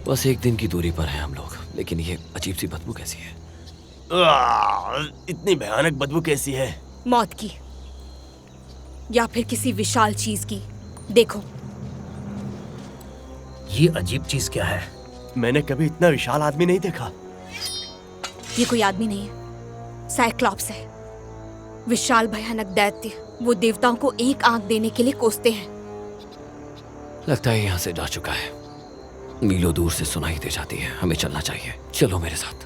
बस एक दिन की दूरी पर हैं हम लोग, लेकिन ये अजीब सी बदबू कैसी है? इतनी भयानक बदबू कैसी है? मौत की या फिर किसी विशाल चीज की। देखो, ये अजीब चीज क्या है? मैंने कभी इतना विशाल आदमी नहीं देखा। ये कोई आदमी नहीं है, साइक्लॉप्स है। विशाल भयानक दैत्य। वो देवताओं को एक आंख देने के लिए कोसते हैं। लगता है यहाँ से जा चुका है। मीलों दूर से सुनाई दे जाती है। हमें चलना चाहिए। चलो मेरे साथ,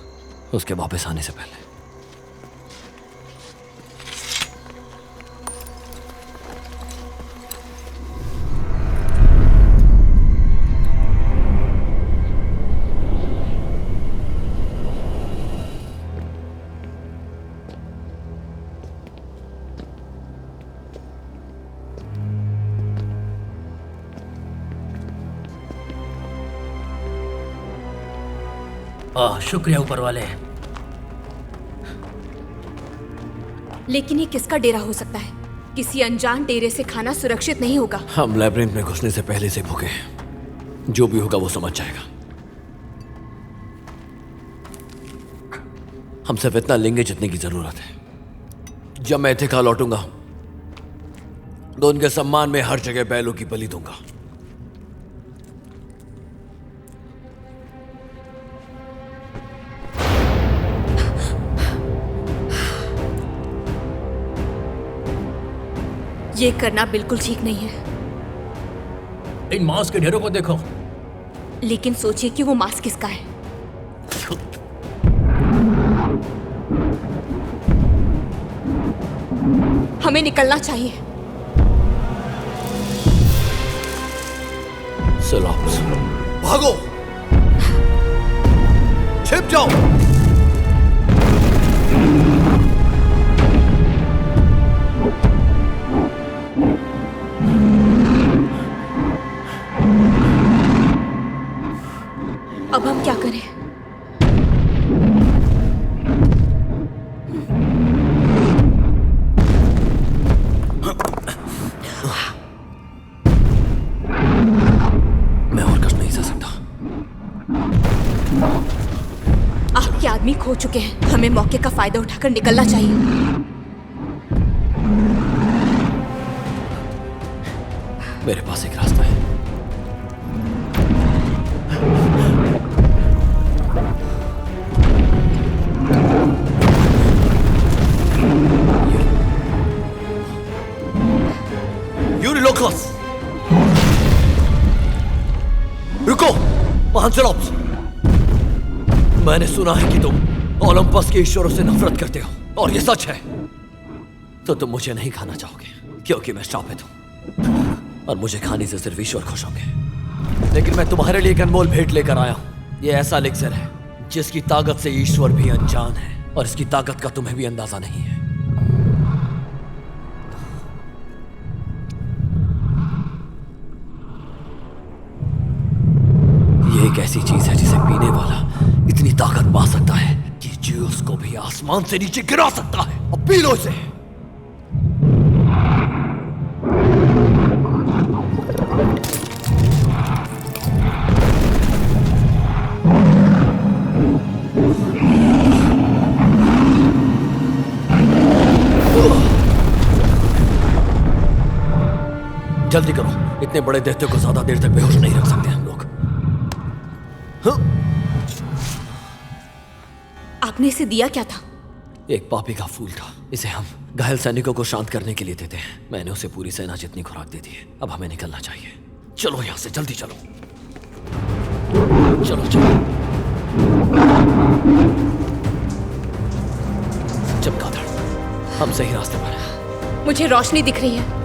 उसके वापस आने से पहले। शुक्रिया ऊपर वाले। लेकिन ये किसका डेरा हो सकता है? किसी अनजान डेरे से खाना सुरक्षित नहीं होगा। हम लैब्रिंथ में घुसने से पहले से भूखे हैं। जो भी होगा वो समझ जाएगा। हम सिर्फ इतना लेंगे जितने की जरूरत है। जब मैं इत्तेका लौटूंगा तो उनके सम्मान में हर जगह बैलों की बलि दूंगा। ये करना बिल्कुल ठीक नहीं है। इन मांस के ढेरों को देखो। लेकिन सोचिए कि वो मांस किसका है। हमें निकलना चाहिए। साइक्लॉप्स, भागो, छिप जाओ। अब हम क्या करें? मैं और कष्ट नहीं सह सकता। आपके आदमी खो चुके हैं। हमें मौके का फायदा उठाकर निकलना चाहिए। मेरे पास एक रास्ता है। यूरिलोकस, रुको। महानसेलॉप्स, मैंने सुना है कि तुम ओलंपस के ईश्वरों से नफरत करते हो, और ये सच है। तो तुम मुझे नहीं खाना चाहोगे क्योंकि मैं श्रापित हूं, और मुझे खाने से सिर्फ ईश्वर खुश होंगे। लेकिन मैं तुम्हारे लिए एक अनमोल भेंट लेकर आया हूं। ये ऐसा एलिक्सर है जिसकी ताकत से ईश्वर भी अनजान है, और इसकी ताकत का तुम्हें भी अंदाजा नहीं है। ये एक ऐसी चीज है जिसे पीने वाला इतनी ताकत पा सकता है कि ज्यूस को भी आसमान से नीचे गिरा सकता है। अब पी लो इसे। जल्दी करो, इतने बड़े दैत्य को ज्यादा देर तक बेहोश नहीं रख सकते हम लोग। आपने इसे दिया क्या था? एक पापी का फूल था। इसे हम घायल सैनिकों को शांत करने के लिए देते हैं। मैंने उसे पूरी सेना जितनी खुराक दे दी है। अब हमें निकलना चाहिए। चलो यहां से, जल्दी चलो। चलो चलो। चमगादड़, हम सही रास्ते पर हैं। मुझे रोशनी दिख रही है।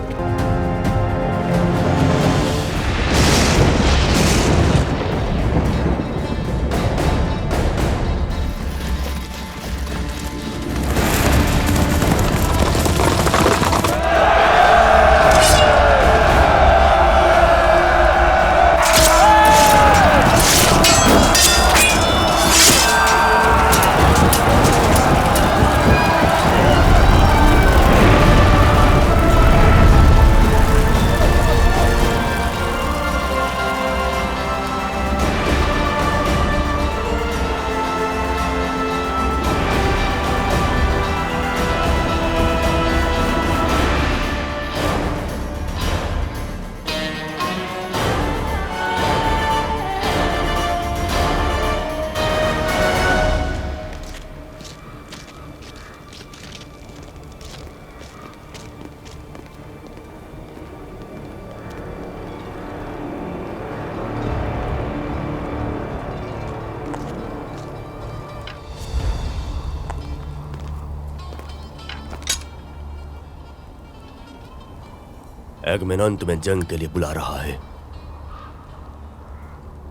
एगमेनॉन तुम्हें जंग के लिए बुला रहा है।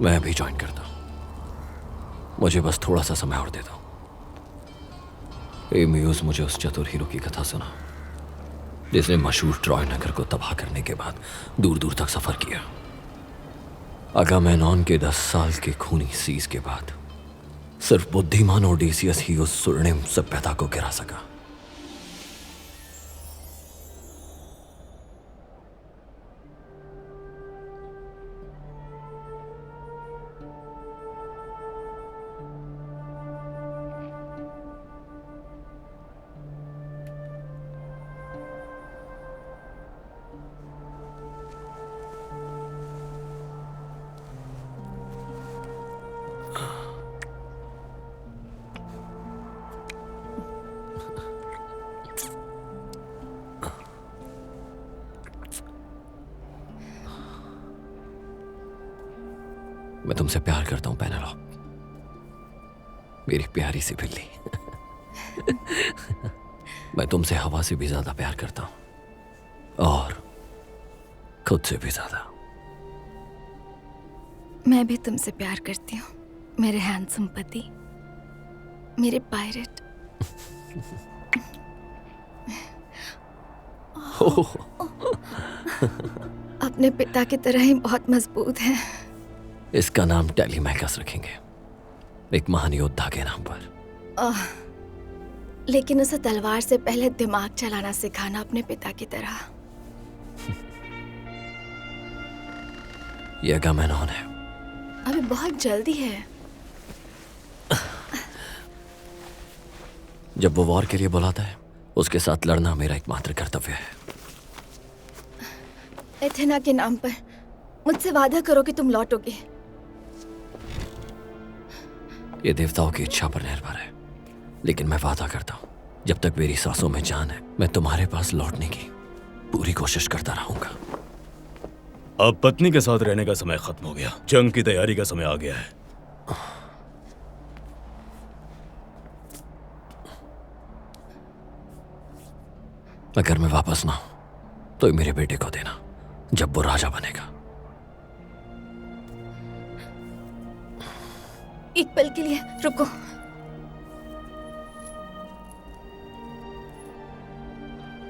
मैं भी ज्वाइन करता हूं। मुझे बस थोड़ा सा समय और दे दो। एम्यूज मुझे उस चतुर हीरो की कथा सुना जिसने मशहूर ट्रॉय नगर को तबाह करने के बाद दूर दूर तक सफर किया। अगामेनॉन के 10 साल के खूनी सीज के बाद सिर्फ बुद्धिमान ओडेसियस ही उस स्वर्णिम सभ्यता को गिरा सका। मैं तुमसे प्यार करता हूं पेनेलोप, मेरी प्यारी सी बिल्ली। मैं तुमसे हवा से भी ज्यादा प्यार करता हूं और खुद से भी ज्यादा। मैं भी तुमसे प्यार करती हूँ मेरे हैंडसम पति, मेरे पायरेट। अपने पिता की तरह ही बहुत मजबूत है। इसका नाम टेलीमैकस रखेंगे, एक महान योद्धा के नाम पर। लेकिन उसे तलवार से पहले दिमाग चलाना सिखाना अपने पिता की तरह। यह अगामेनॉन है। अभी बहुत जल्दी है। जब वो वॉर के लिए बुलाता है उसके साथ लड़ना मेरा एकमात्र कर्तव्य है। एथेना के नाम पर मुझसे वादा करो कि तुम लौटोगे। ये देवताओं की इच्छा पर निर्भर है, लेकिन मैं वादा करता हूं जब तक मेरी सांसों में जान है मैं तुम्हारे पास लौटने की पूरी कोशिश करता रहूंगा। अब पत्नी के साथ रहने का समय खत्म हो गया, जंग की तैयारी का समय आ गया है। अगर मैं वापस ना हूं तो मेरे बेटे को देना जब वो राजा बनेगा। एक पल के लिए रुको।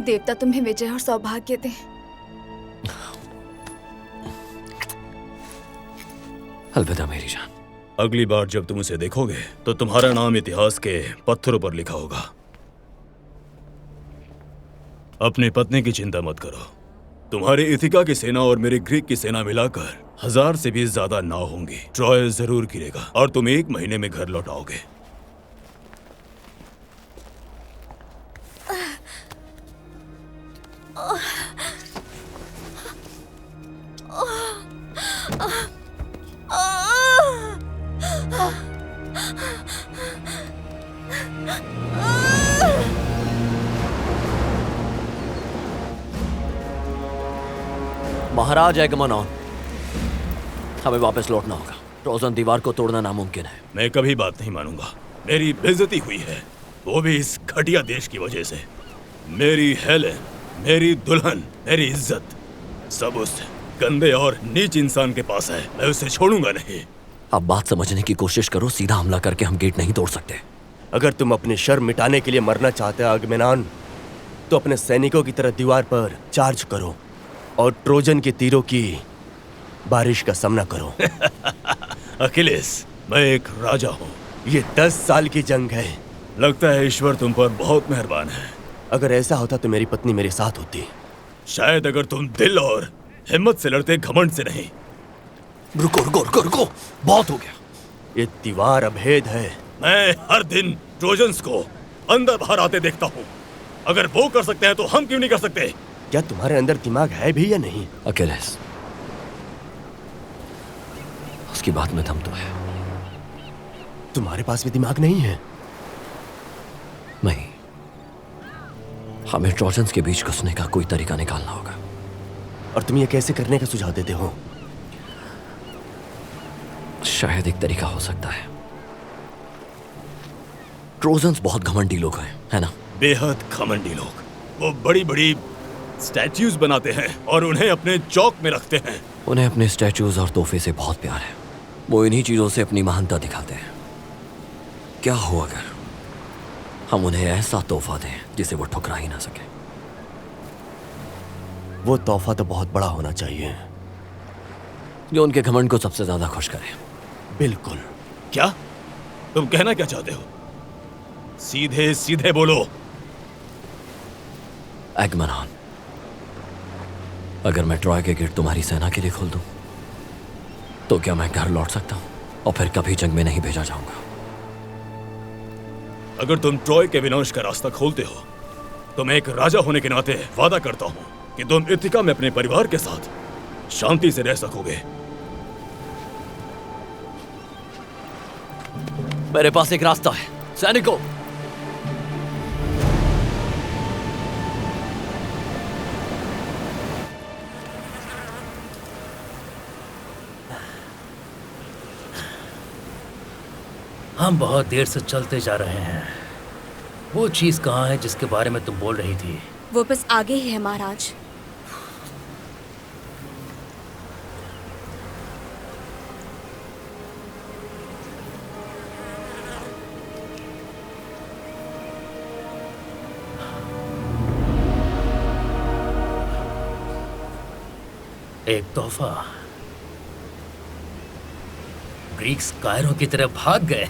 देवता तुम्हें विजय और सौभाग्य दे। अलविदा मेरी जान। अगली बार जब तुम उसे देखोगे तो तुम्हारा नाम इतिहास के पत्थरों पर लिखा होगा। अपनी पत्नी की चिंता मत करो। तुम्हारी इथिका की सेना और मेरी ग्रीक की सेना मिलाकर 1000 से भी ज्यादा नाव होंगी। ट्रॉय जरूर गिरेगा और तुम 1 महीने में घर लौट आओगे। महाराज एगमेनॉन, हमें वापस लौटना होगा। ट्रोजन दीवार को तोड़ना नामुमकिन है। मैं कभी बात नहीं मानूंगा। मेरी बेइज्जती हुई है, वो भी इस घटिया देश की वजह से। मेरी हेलेन, मेरी दुल्हन, मेरी इज्जत सब उस गंदे और नीच इंसान के पास है। मैं उसे छोड़ूंगा नहीं। अब बात समझने की कोशिश करो। सीधा हमला करके हम गेट नहीं तोड़ सकते। अगर तुम अपनी शर्म मिटाने के लिए मरना चाहते हो अगमेनॉन, तो अपने सैनिकों की तरह दीवार पर चार्ज करो और ट्रोजन के तीरों की बारिश का सामना करो। अखिलेश, मैं एक राजा हूँ। ये 10 साल की जंग है। लगता है ईश्वर तुम पर बहुत मेहरबान है। अगर ऐसा होता तो मेरी पत्नी मेरे साथ होती। शायद अगर तुम दिल और हिम्मत से लड़ते, घमंड से नहीं। रुको रुको रुको रुको, बहुत हो गया। ये दीवार अभेद है। मैं हर दिन ट्रोजन्स को अंदर बाहर आते देखता हूँ। अगर वो कर सकते हैं तो हम क्यों नहीं कर सकते? क्या तुम्हारे अंदर दिमाग है भी या नहीं? अकेलेस, उसकी बात में दम तो है। तुम्हारे पास भी दिमाग नहीं है? नहीं, हमें ट्रोजन्स के बीच घुसने का कोई तरीका निकालना होगा। और तुम ये कैसे करने का सुझाव देते हो? शायद एक तरीका हो सकता है। ट्रोजन्स बहुत घमंडी लोग हैं, है ना? बेहद घमंडी लोग। वो बड़ी बड़ी स्टैच्यूज बनाते हैं और उन्हें अपने चौक में रखते हैं। उन्हें अपने स्टैचूज और तोहफे से बहुत प्यार है। वो इन्हीं चीजों से अपनी महानता दिखाते हैं। क्या हो अगर हम उन्हें ऐसा तोहफा दें जिसे वो ठुकरा ही ना सके? वो तोहफा तो बहुत बड़ा होना चाहिए। जो उनके घमंड को सबसे ज्यादा खुश करे। बिल्कुल। क्या तुम कहना क्या चाहते हो? सीधे सीधे बोलो। एगमनॉन, अगर मैं ट्रॉय के गेट तुम्हारी सेना के लिए खोल दूं, तो क्या मैं घर लौट सकता हूं और फिर कभी जंग में नहीं भेजा जाऊंगा? अगर तुम ट्रॉय के विनाश का रास्ता खोलते हो तो मैं एक राजा होने के नाते वादा करता हूं कि तुम इथिका में अपने परिवार के साथ शांति से रह सकोगे। मेरे पास एक रास्ता है, सैनिकों। हम बहुत देर से चलते जा रहे हैं। वो चीज कहाँ है जिसके बारे में तुम बोल रही थी? वो बस आगे ही है महाराज। एक तोहफा। ग्रीक्स कायरो की तरफ भाग गए।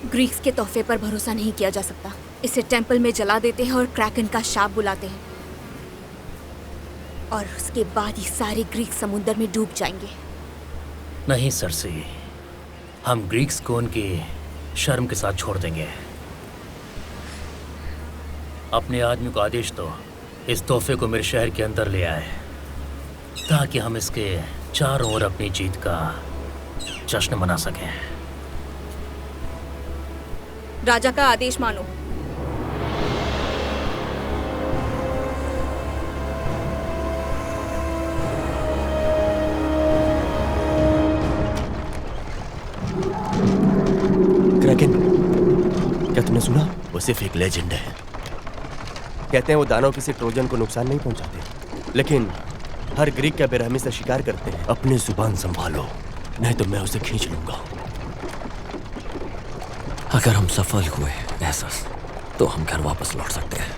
ग्रीक्स के तोहफे पर भरोसा नहीं किया जा सकता। इसे टेंपल में जला देते हैं और क्रैकन का शाप बुलाते हैं, और उसके बाद ही सारे ग्रीक समुद्र में डूब जाएंगे। नहीं सरसी, हम ग्रीक्स को उनकी शर्म के साथ छोड़ देंगे। अपने आदमी को आदेश दो इस तोहफे को मेरे शहर के अंदर ले आए, ताकि हम इसके चारों ओर अपनी जीत का जश्न मना सकें। राजा का आदेश मानो। क्रैकन, क्या तुमने सुना? वो सिर्फ एक लेजेंड है। कहते हैं वो दानव किसी ट्रोजन को नुकसान नहीं पहुंचाते, लेकिन हर ग्रीक का बेरहमी से शिकार करते हैं। अपनी जुबान संभालो, नहीं तो मैं उसे खींच लूंगा। अगर हम सफल हुए एसस, तो हम घर वापस लौट सकते हैं।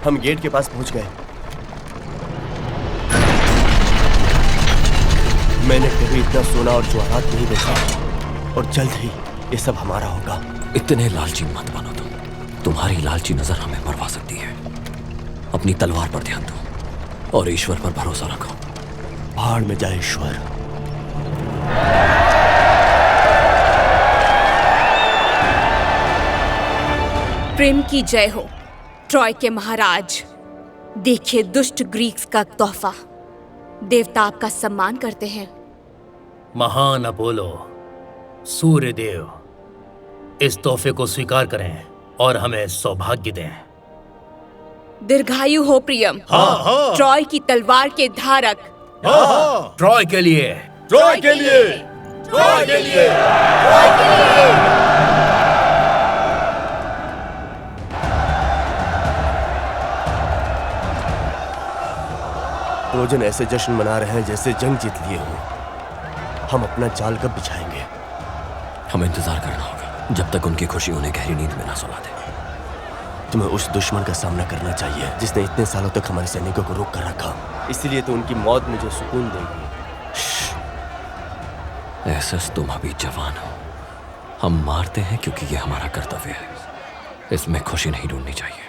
हम गेट के पास पहुंच गए। मैंने कभी इतना सोना और जवाहरात नहीं देखा, और जल्द ही ये सब हमारा होगा। इतने लालची मत बनो तुम। तुम्हारी लालची नजर हमें मरवा सकती है। अपनी तलवार पर ध्यान दो और ईश्वर पर भरोसा रखो। भाड़ में जाए ईश्वर। प्रेम की जय हो ट्रॉय के महाराज। देखिए दुष्ट ग्रीक्स का तोहफा। देवता आपका सम्मान करते हैं। महान अपोलो, सूर्य देव, इस तोहफे को स्वीकार करें और हमें सौभाग्य दें। दीर्घायु हो प्रियम। ट्रॉय की तलवार के धारक। ट्रॉय के लिए, ट्रॉय के लिए, ट्रॉय के लिए। ट्रोजन ऐसे जश्न मना रहे हैं जैसे जंग जीत लिए हों। हम अपना जाल कब बिछाएंगे? हमें इंतजार करना होगा जब तक उनकी खुशी उन्हें गहरी नींद में ना सुला दे। तुम्हें उस दुश्मन का सामना करना चाहिए जिसने इतने सालों तक हमारे सैनिकों को रोक कर रखा। इसलिए तो उनकी मौत मुझे सुकून देगी। एसएस, तुम अभी जवान हो। हम मारते हैं क्योंकि ये हमारा कर्तव्य है। इसमें खुशी नहीं ढूंढनी चाहिए।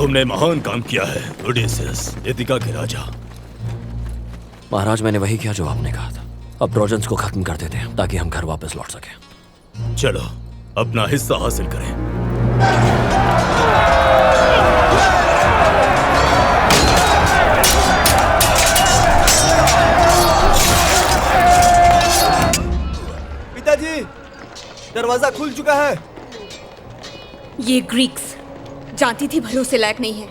तुमने महान काम किया है ओडेसियस, इथिका के राजा। महाराज, मैंने वही किया जो आपने कहा था। अब ट्रोजन्स को खत्म कर देते हैं ताकि हम घर वापस लौट सकें। चलो अपना हिस्सा हासिल करें। पिताजी, दरवाजा खुल चुका है। ये ग्रीक्स जानती थी भरोसे लायक नहीं है।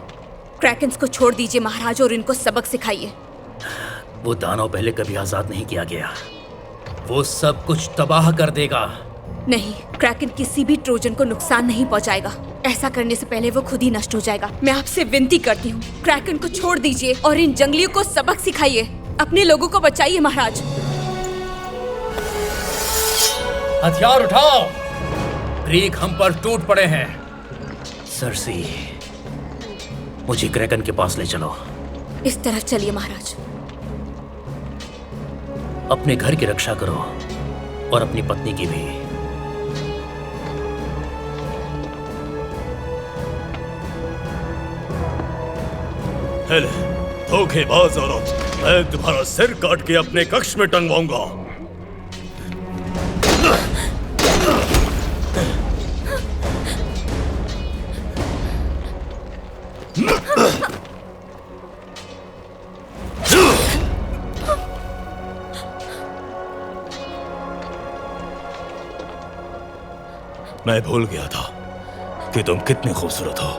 क्रैकन्स को छोड़ दीजिए महाराज और इनको सबक सिखाइए। वो दानव पहले कभी आजाद नहीं किया गया। वो सब कुछ तबाह कर देगा। नहीं, क्रैकन किसी भी ट्रोजन को नुकसान नहीं पहुंचाएगा। ऐसा करने से पहले वो खुद ही नष्ट हो जाएगा। मैं आपसे विनती करती हूँ, क्रैकन को छोड़ दीजिए और इन जंगलियों को सबक सिखाइए। अपने लोगों को बचाइए महाराज। हथियार उठाओ, ग्रीक हम पर टूट पड़े हैं। सर्सी, मुझे क्रैकन के पास ले चलो। इस तरफ चलिए महाराज। अपने घर की रक्षा करो और अपनी पत्नी की भी। हेले, धोखेबाज औरत, मैं तुम्हारा सिर काट के अपने कक्ष में टंगवाऊंगा। मैं भूल गया था कि तुम कितनी खूबसूरत हो।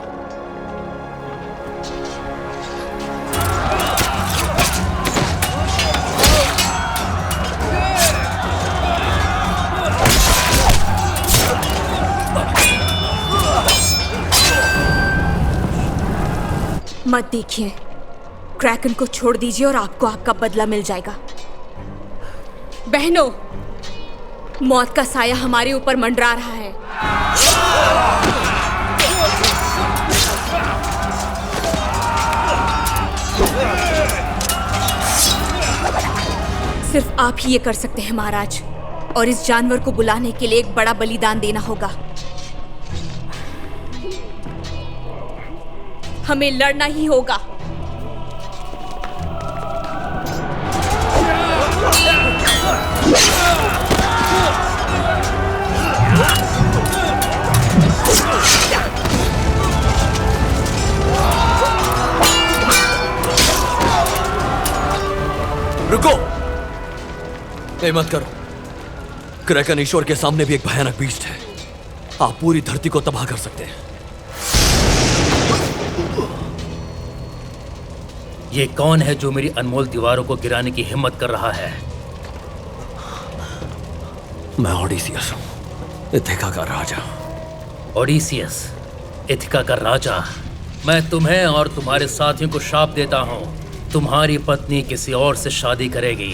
मत देखिए, क्रैकन को छोड़ दीजिए और आपको आपका बदला मिल जाएगा। बहनों, मौत का साया हमारे ऊपर मंडरा रहा है। सिर्फ आप ही ये कर सकते हैं महाराज, और इस जानवर को बुलाने के लिए एक बड़ा बलिदान देना होगा। हमें लड़ना ही होगा। रुको, ये मत करो। क्रैकन ईश्वर के सामने भी एक भयानक बीस्ट है। आप पूरी धरती को तबाह कर सकते हैं। ये कौन है जो मेरी अनमोल दीवारों को गिराने की हिम्मत कर रहा है? मैं ओडिसियस हूं, इथिका का राजा। ओडिसियस, इथिका का राजा। मैं तुम्हें और तुम्हारे साथियों को श्राप देता हूँ। तुम्हारी पत्नी किसी और से शादी करेगी,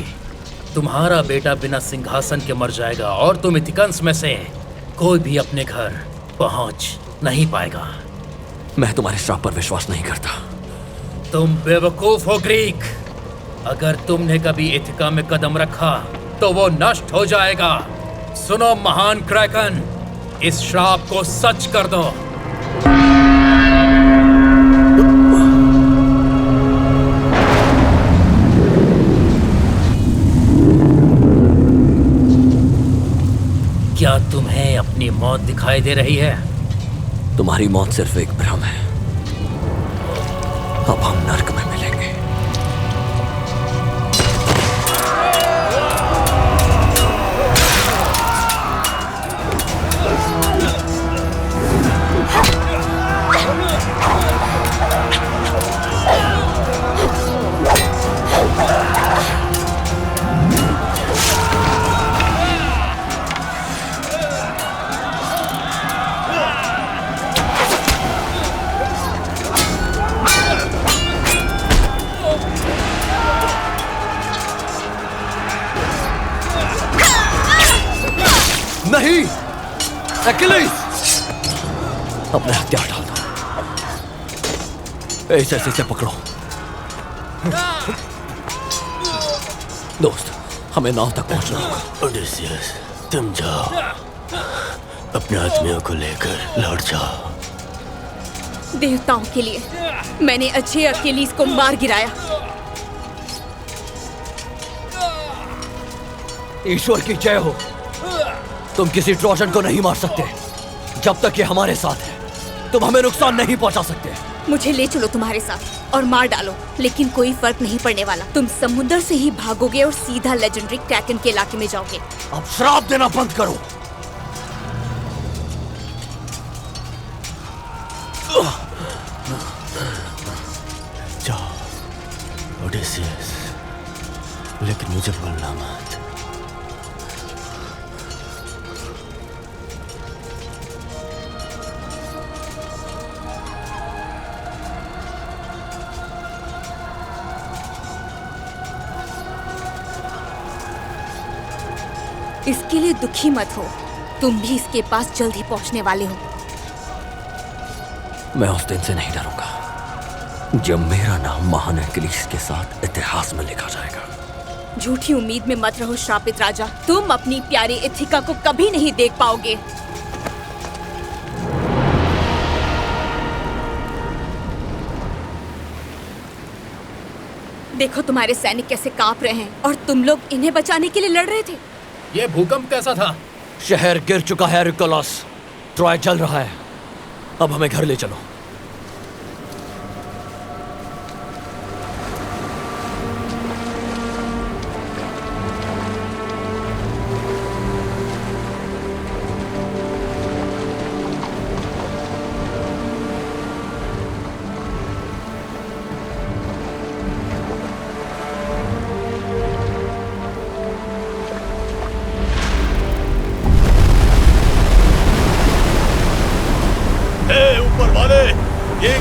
तुम्हारा बेटा बिना सिंहासन के मर जाएगा और तुम इथिकंस में से कोई भी अपने घर पहुंच नहीं पाएगा। मैं तुम्हारे श्राप पर विश्वास नहीं करता। तुम बेवकूफ हो ग्रीक। अगर तुमने कभी इथिका में कदम रखा तो वो नष्ट हो जाएगा। सुनो महान क्रैकन, इस श्राप को सच कर दो। क्या तुम्हें अपनी मौत दिखाई दे रही है? तुम्हारी मौत सिर्फ एक भ्रम है। अब हम नर्क में मिलेंगे। नहीं, अकिलीस, अपने हथियार डाल दो। ऐसे पकड़ो। दोस्त, हमें नाव तक पहुंचना होगा। ओडेसियस, तुम जाओ, अपने आदमियों को लेकर लौट जाओ। देवताओं के लिए मैंने अच्छे अकेलीस को मार गिराया। ईश्वर की जय हो। तुम किसी ट्रोजन को नहीं मार सकते जब तक ये हमारे साथ है। तुम हमें नुकसान नहीं पहुंचा सकते। मुझे ले चलो तुम्हारे साथ और मार डालो, लेकिन कोई फर्क नहीं पड़ने वाला। तुम समुद्र से ही भागोगे और सीधा लेजेंडरी क्रैकन के इलाके में जाओगे। अब श्राप देना बंद करो। जाओ ओडेसियस, लेकिन मुझे भूलना मत। इसके लिए दुखी मत हो, तुम भी इसके पास जल्द ही पहुंचने वाले हो। मैं उस दिन से नहीं डरूंगा जब मेरा नाम महान अकेलीस के साथ इतिहास में लिखा जाएगा। झूठी उम्मीद में मत रहो श्रापित राजा, तुम अपनी प्यारी इथिका को कभी नहीं देख पाओगे। देखो तुम्हारे सैनिक कैसे कांप रहे हैं और तुम लोग इन्हें बचाने के लिए लड़ रहे थे। ये भूकंप कैसा था? शहर गिर चुका है रिकोलस, ट्रॉय जल रहा है। अब हमें घर ले चलो।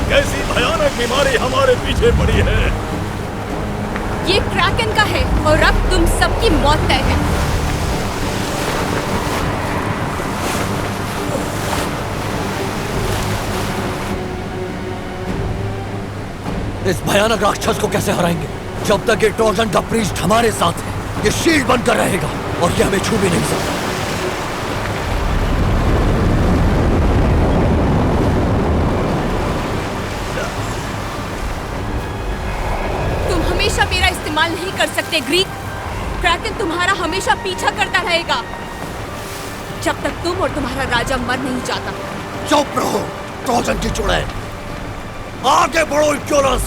कैसी भयानक बीमारी हमारे पीछे पड़ी है। ये क्रैकन का है और अब तुम सबकी मौत तय है। इस भयानक राक्षस को कैसे हराएंगे? जब तक ये ट्रोजन का प्रीस्ट हमारे साथ है, ये शील्ड बनकर रहेगा और ये हमें छू भी नहीं सकता। मेरा इस्तेमाल नहीं कर सकते ग्रीक। क्रैकन तुम्हारा हमेशा पीछा करता रहेगा जब तक तुम और तुम्हारा राजा मर नहीं जाता। चुप रहो ट्रोजन की चुड़ैल, आगे बढ़ो इक्योलस।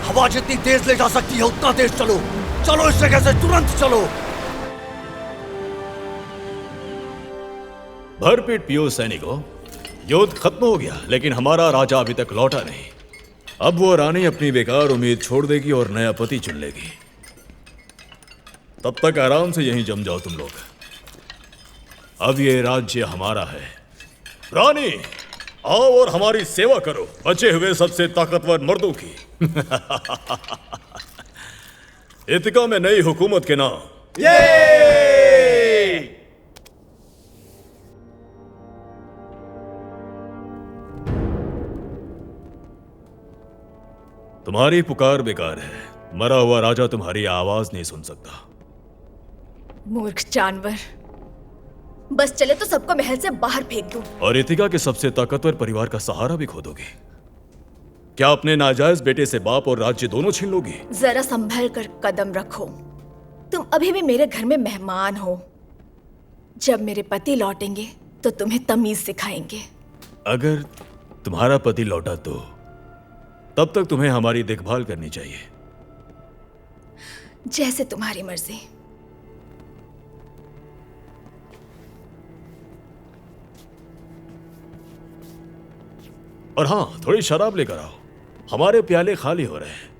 हवा जितनी तेज ले जा सकती है उतना तेज चलो। चलो इस जगह से तुरंत चलो। भरपेट पियो सैनिकों, युद्ध खत्म हो गया, लेकिन हमारा राजा अभी तक लौटा नहीं। अब वो रानी अपनी बेकार उम्मीद छोड़ देगी और नया पति चुन लेगी। तब तक आराम से यहीं जम जाओ तुम लोग। अब ये राज्य हमारा है। रानी आओ और हमारी सेवा करो, बचे हुए सबसे ताकतवर मर्दों की। इथिका में नई हुकूमत के नाम। ये तुम्हारी पुकार बेकार है। मरा हुआ राजा तुम्हारी आवाज नहीं सुन सकता। मूर्ख जानवर, बस चले तो सबको महल से बाहर फेंक दूं। और इथिका के सबसे ताकतवर परिवार का सहारा भी खो दोगे। क्या अपने नाजायज बेटे से बाप और राज्य दोनों छीन लोगी? जरा संभल कर कदम रखो। तुम अभी भी मेरे घर में मेहमान हो। जब मेरे पति लौटेंगे तो तुम्हें तमीज सिखाएंगे। अगर तुम्हारा पति लौटा तो तब तक तुम्हें हमारी देखभाल करनी चाहिए। जैसे तुम्हारी मर्जी। और हाँ, थोड़ी शराब लेकर आओ, हमारे प्याले खाली हो रहे हैं।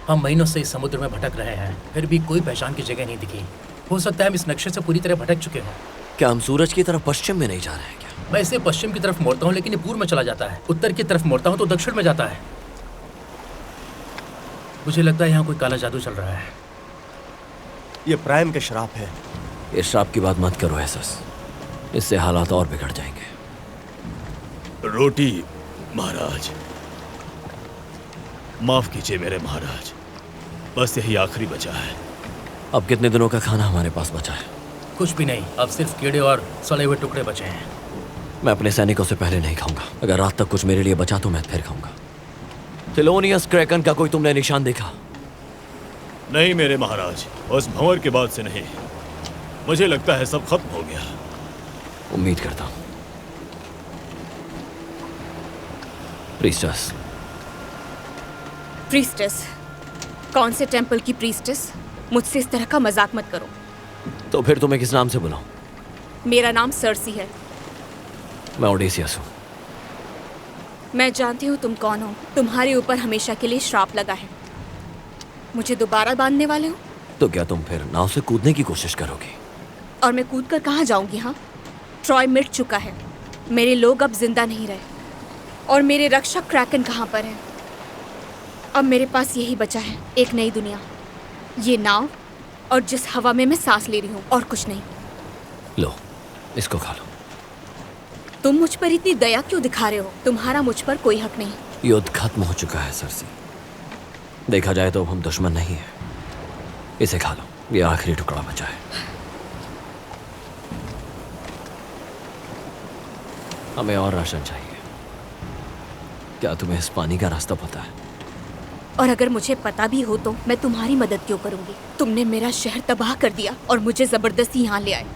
हम महीनों से इस समुद्र में भटक रहे हैं, फिर भी कोई पहचान की जगह नहीं दिखी। हो सकता है हम इस नक्शे से पूरी तरह भटक चुके हों। क्या हम सूरज की तरफ पश्चिम में नहीं जा रहे हैं क्या? मैं इसे पश्चिम की तरफ मोड़ता हूँ लेकिन ये पूर्व में चला जाता है। उत्तर की तरफ मोड़ता हूँ तो दक्षिण में जाता है। मुझे लगता है यहाँ कोई काला जादू चल रहा है। ये प्राइम के श्राप है। इस श्राप की बात मत करो एसस, इससे हालात और बिगड़ जाएंगे। रोटी महाराज, माफ कीजिए मेरे महाराज, बस यही आखिरी बचा है। अब कितने दिनों का खाना हमारे पास बचा है? कुछ भी नहीं, अब सिर्फ कीड़े और सड़े हुए टुकड़े बचे हैं। मैं अपने सैनिकों से पहले नहीं खाऊंगा। अगर रात तक कुछ मेरे लिए बचा तो मैं फिर खाऊंगा। थिलोनियस क्रैकन का कोई तुमने निशान देखा? नहीं मेरे महाराज, उस भंवर के बाद से नहीं। मुझे लगता है सब खत्म हो गया। उम्मीद करता हूं। प्रीस्टेस। प्रीस्टेस? कौन से टेंपल की प्रीस्टेस? मुझसे इस तरह का मजाक मत करो। तो फिर तुम्हें किस नाम से बुलाऊं? मेरा नाम सर्सी है। मैं ओडेसियस हूं। मैं जानती हूँ तुम कौन हो। तुम्हारे ऊपर हमेशा के लिए श्राप लगा है। मुझे दोबारा बांधने वाले हो? तो क्या तुम फिर नाव से कूदने की कोशिश करोगी? और मैं कूद कर कहाँ जाऊंगी? हाँ, ट्रॉय मिट चुका है। मेरे लोग अब जिंदा नहीं रहे। और मेरे रक्षक क्रैकन कहाँ पर है? अब मेरे पास यही बचा है, एक नई दुनिया, ये नाव और जिस हवा में मैं सांस ले रही हूँ, और कुछ नहीं। लो, इसको खा लो। तुम मुझ पर इतनी दया क्यों दिखा रहे हो? तुम्हारा मुझ पर कोई हक नहीं। युद्ध खत्म हो चुका है सर्सी। देखा जाए तो अब हम दुश्मन नहीं है। इसे खा लो, ये आखिरी टुकड़ा बचा है। हमें और राशन चाहिए। क्या तुम्हें इस पानी का रास्ता पता है? और अगर मुझे पता भी हो तो मैं तुम्हारी मदद क्यों करूंगी? तुमने मेरा शहर तबाह कर दिया और मुझे जबरदस्ती यहाँ ले आए।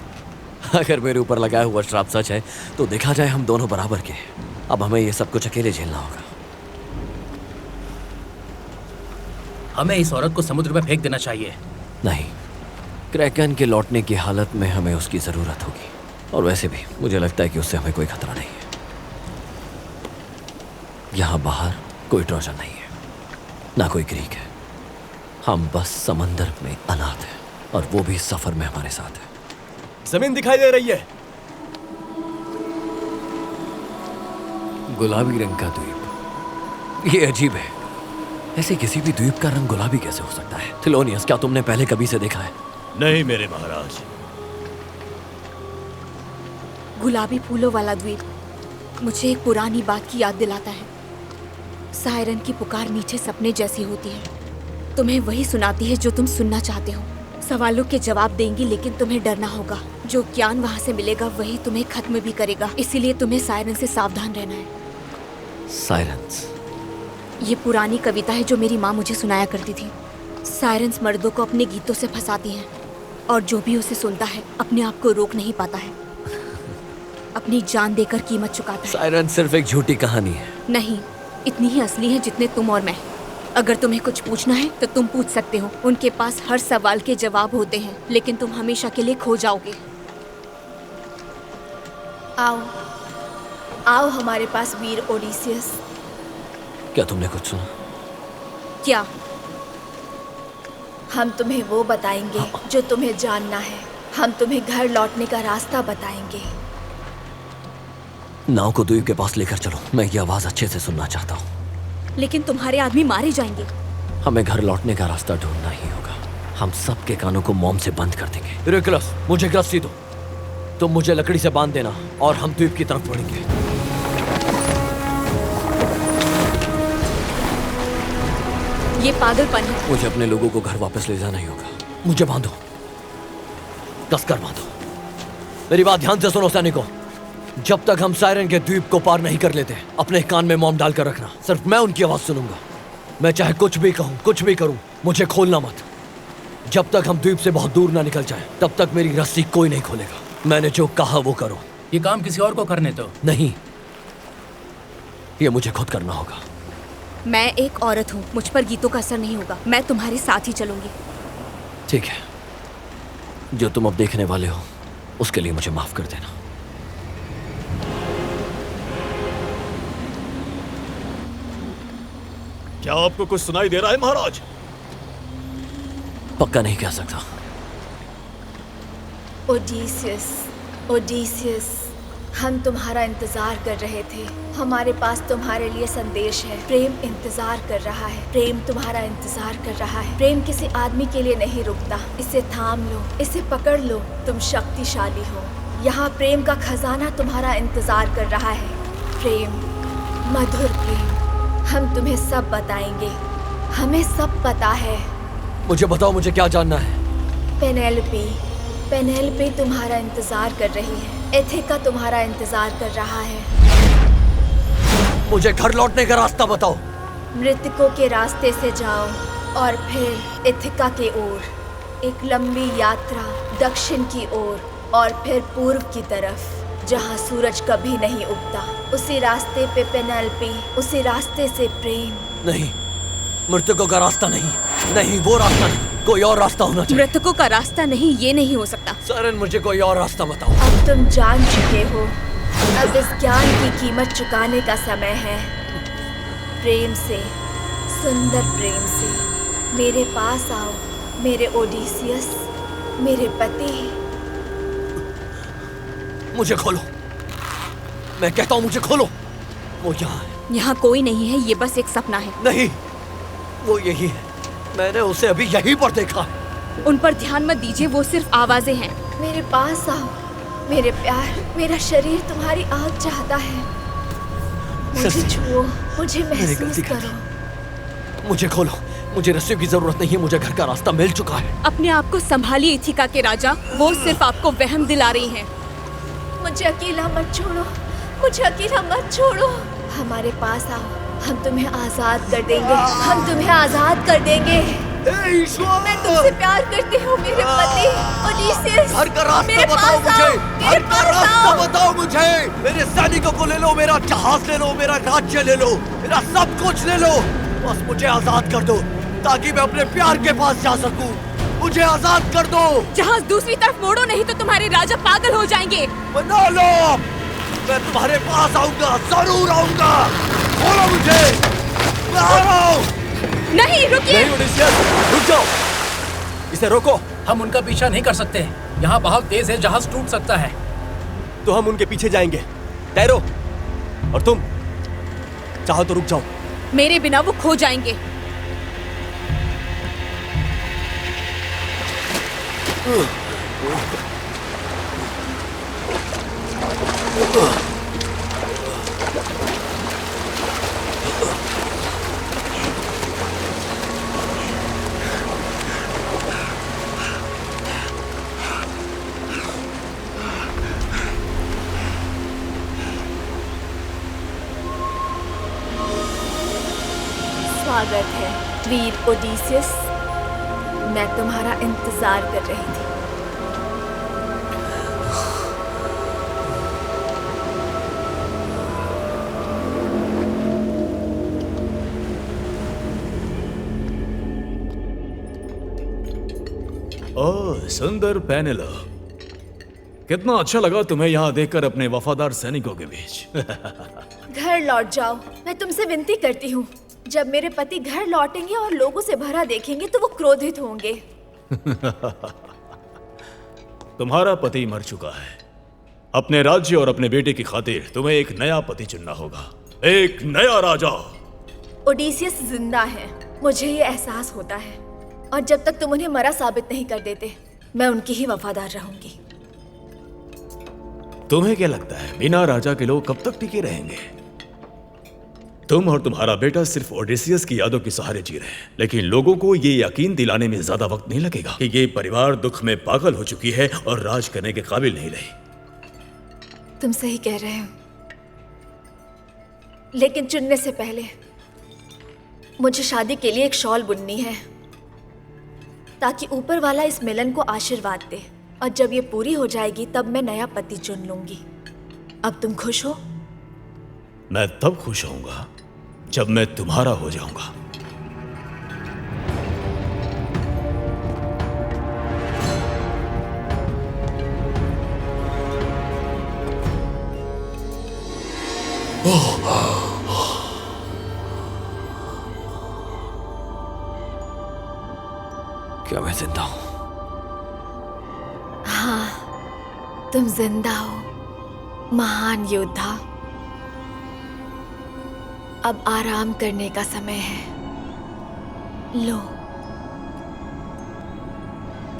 अगर मेरे ऊपर लगाया हुआ श्राप सच है तो देखा जाए हम दोनों बराबर के हैं। अब हमें ये सब कुछ अकेले झेलना होगा। हमें इस औरत को समुद्र में फेंक देना चाहिए। नहीं, क्रैकन के लौटने की हालत में हमें उसकी जरूरत होगी। और वैसे भी मुझे लगता है कि उससे हमें कोई खतरा नहीं है। यहाँ बाहर कोई ट्रोजन नहीं है, ना कोई ग्रीक है। हम बस समंदर में अनाथ हैं, और वो भी इस सफर में हमारे साथ है। जमीन दिखाई दे रही है। गुलाबी रंग का द्वीप, ये अजीब है। ऐसे किसी भी द्वीप का रंग गुलाबी कैसे हो सकता है? थिलोनियस, क्या तुमने पहले कभी से देखा है? नहीं मेरे महाराज। गुलाबी फूलों वाला द्वीप मुझे एक पुरानी बात की याद दिलाता है। सायरन की पुकार मीठे सपने जैसी होती है। तुम्हें वही सुनाती है जो तुम सुनना चाहते हो। सवालों के जवाब देंगी, लेकिन तुम्हें डरना होगा। जो ज्ञान वहाँ से मिलेगा वही तुम्हें खत्म भी करेगा। इसीलिए तुम्हें सायरन से सावधान रहना है। सायरन्स? ये पुरानी कविता है जो मेरी माँ मुझे सुनाया करती थी। सायरन्स मर्दों को अपने गीतों से फंसाती हैं, और जो भी उसे सुनता है अपने आप को रोक नहीं पाता है। अपनी जान देकर कीमत चुकाता है। सायरन सिर्फ एक झूठी कहानी है। नहीं, इतनी ही असली है जितने तुम और मैं। अगर तुम्हें कुछ पूछना है तो तुम पूछ सकते हो। उनके पास हर सवाल के जवाब होते हैं, लेकिन तुम हमेशा के लिए खो जाओगे। आओ आओ हमारे पास वीर ओडिसियस। क्या तुमने कुछ सुना? क्या? हम तुम्हें वो बताएंगे जो तुम्हें जानना है। हम तुम्हें घर लौटने का रास्ता बताएंगे। नाव को द्वीप के पास लेकर चलो। मैं ये आवाज अच्छे से सुनना चाहता हूँ। लेकिन तुम्हारे आदमी मारे जाएंगे। हमें घर लौटने का रास्ता ढूंढना ही होगा। हम सबके कानों को मोम से बंद कर देंगे। रिकलस, मुझे रस्सी दो। तुम मुझे लकड़ी से बांध देना और हम द्वीप की तरफ बढ़ेंगे। ये पागलपन है। मुझे अपने लोगों को घर वापस ले जाना ही होगा। मुझे बांधो, कसकर बांधो। मेरी बात ध्यान से सुनो सैनिकों। जब तक हम सायरन के द्वीप को पार नहीं कर लेते, अपने कान में मोम डालकर रखना। सिर्फ मैं उनकी आवाज सुनूंगा। मैं चाहे कुछ भी कहूं, कुछ भी करूं, मुझे खोलना मत। जब तक हम द्वीप से बहुत दूर ना निकल जाएं, तब तक मेरी रस्सी कोई नहीं खोलेगा। मैंने जो कहा वो करो। ये काम किसी और को करने दो। नहीं, ये मुझे खुद करना होगा। मैं एक औरत हूँ, मुझ पर गीतों का असर नहीं होगा। मैं तुम्हारे साथ ही चलूंगी। ठीक है, जो तुम अब देखने वाले हो उसके लिए मुझे माफ कर देना। क्या आपको कुछ सुनाई दे रहा है महाराज? पक्का नहीं कह सकता। ओडिसियस, ओडिसियस, हम तुम्हारा इंतजार कर रहे थे। हमारे पास तुम्हारे लिए संदेश है। प्रेम इंतजार कर रहा है। प्रेम तुम्हारा इंतजार कर रहा है। प्रेम किसी आदमी के लिए नहीं रुकता। इसे थाम लो, इसे पकड़ लो। तुम शक्तिशाली हो। यहाँ प्रेम का खजाना तुम्हारा इंतजार कर रहा है। प्रेम, मधुर प्रेम। हम तुम्हें सब बताएंगे। हमें सब पता है। मुझे बताओ, मुझे क्या जानना है? पेनेलोपे तुम्हारा इंतजार कर रही है। एथिका तुम्हारा इंतजार कर रहा है। मुझे घर लौटने का रास्ता बताओ। मृतकों के रास्ते से जाओ और फिर एथिका के ओर। एक लंबी यात्रा दक्षिण की ओर और फिर पूर्व की तरफ, जहाँ सूरज कभी नहीं उगता। उसी रास्ते पे पेनेलोपे, उसी रास्ते से प्रेम। नहीं, मृतकों का रास्ता नहीं। नहीं, वो रास्ता नहीं। कोई और रास्ता होना चाहिए। मृतकों का रास्ता नहीं, ये नहीं हो सकता। सरन, मुझे कोई और रास्ता बताओ। अब तुम जान चुके हो। अब इस ज्ञान की कीमत चुकाने का समय है। प्रेम से, सुंदर प्रेम से मेरे पास आओ, मेरे ओडिसियस, मेरे पति। मुझे खोलो, मैं कहता हूँ मुझे खोलो। वो यहाँ है। यहाँ कोई नहीं है, ये बस एक सपना है। नहीं, वो यही है। मैंने उसे अभी यहीं पर देखा है। उन पर ध्यान मत दीजिए, वो सिर्फ आवाजें हैं। मेरे पास आओ, मेरे प्यार। मेरा शरीर तुम्हारी आग चाहता है। मुझे छुओ, मुझे महसूस गलती कर करो। मुझे खोलो, मुझे रस्सियों की जरूरत नहीं है। मुझे घर का रास्ता मिल चुका है। अपने आप को संभालिए इथिका के राजा, वो सिर्फ आपको वहम दिला रही हैं। मुझे अकेला मत छोड़ो, मुझे अकेला मत छोड़ो। हमारे पास आओ, हम तुम्हें आजाद कर देंगे। हम तुम्हें आजाद कर देंगे। मैं तुमसे प्यार करती हूँ मेरे पति ओडिसियस। घर का रास्ता मेरे बताओ पास मुझे। आओ, मेरे घर का पास रास्ता आओ। बताओ मुझे। मेरे सैनिकों को ले लो, मेरा जहाज ले लो, मेरा राज्य ले लो, मेरा सब कुछ ले लो। बस मुझे आजाद कर दो ताकि मैं अपने प्यार के पास जा सकूं। मुझे आजाद कर दो। जहाज दूसरी तरफ मोड़ो, नहीं तो तुम्हारे राजा पागल हो जाएंगे। बना लो, मैं तुम्हारे पास आऊंगा, जरूर आऊंगा। खोलो मुझे, मैं आ रहा हूं। नहीं, रुकिए। नहीं ओडिसियस, रुक जाओ। इसे रोको। हम उनका पीछा नहीं कर सकते। यहाँ बहुत तेज है, जहाज टूट सकता है। तो हम उनके पीछे जाएंगे। टैरो, और तुम चाहो तो रुक जाओ। मेरे बिना वो खो जाएंगे। स्वागत है वीर ओडिसियस। मैं तुम्हारा इंतजार कर रही थी। ओह सुंदर पेनेलो, कितना अच्छा लगा तुम्हें यहाँ देखकर अपने वफादार सैनिकों के बीच। घर लौट जाओ, मैं तुमसे विनती करती हूँ। जब मेरे पति घर लौटेंगे और लोगों से भरा देखेंगे तो वो क्रोधित होंगे। तुम्हारा पति मर चुका है। अपने राज्य और अपने बेटे की खातिर तुम्हें एक नया पति चुनना होगा, एक नया राजा। ओडिसियस जिंदा है, मुझे ये एहसास होता है। और जब तक तुम उन्हें मरा साबित नहीं कर देते, मैं उनकी ही वफादार रहूंगी। तुम्हें क्या लगता है बिना राजा के लोग कब तक टिके रहेंगे? तुम और तुम्हारा बेटा सिर्फ ओडिसियस की यादों के सहारे जी रहे हैं, लेकिन लोगों को ये यकीन दिलाने में ज्यादा वक्त नहीं लगेगा कि ये परिवार दुख में पागल हो चुकी है और राज करने के काबिल नहीं रही। तुम सही कह रहे हो, लेकिन चुनने से पहले मुझे शादी के लिए एक शॉल बुननी है ताकि ऊपर वाला इस मिलन को आशीर्वाद दे। और जब ये पूरी हो जाएगी तब मैं नया पति चुन लूंगी। अब तुम खुश हो? मैं तब खुश होऊंगा जब मैं तुम्हारा हो जाऊंगा। क्या मैं जिंदा हूं? हाँ, तुम जिंदा हो। महान योद्धा, अब आराम करने का समय है। लो,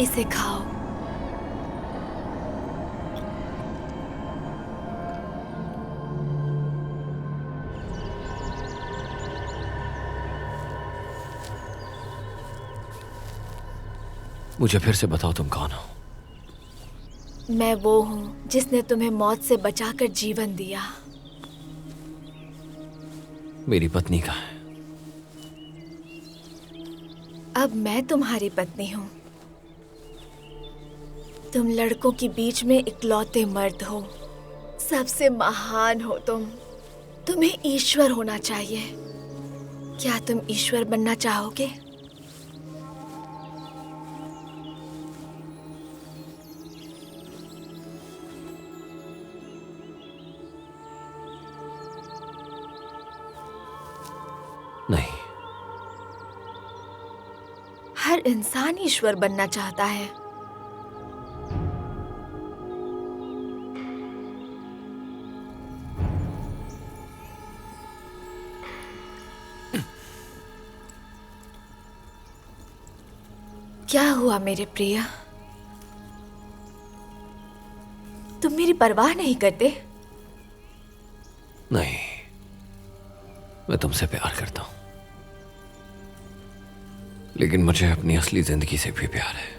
इसे खाओ। मुझे फिर से बताओ तुम कौन हो? मैं वो हूँ जिसने तुम्हें मौत से बचाकर जीवन दिया। मेरी पत्नी कहाँ है? अब मैं तुम्हारी पत्नी हूँ। तुम लड़कों के बीच में इकलौते मर्द हो, सबसे महान हो तुम। तुम्हें ईश्वर होना चाहिए। क्या तुम ईश्वर बनना चाहोगे? नहीं। हर इंसान ईश्वर बनना चाहता है। क्या हुआ मेरे प्रिय? तुम मेरी परवाह नहीं करते? नहीं, मैं तुमसे प्यार करता हूं, लेकिन मुझे अपनी असली जिंदगी से भी प्यार है।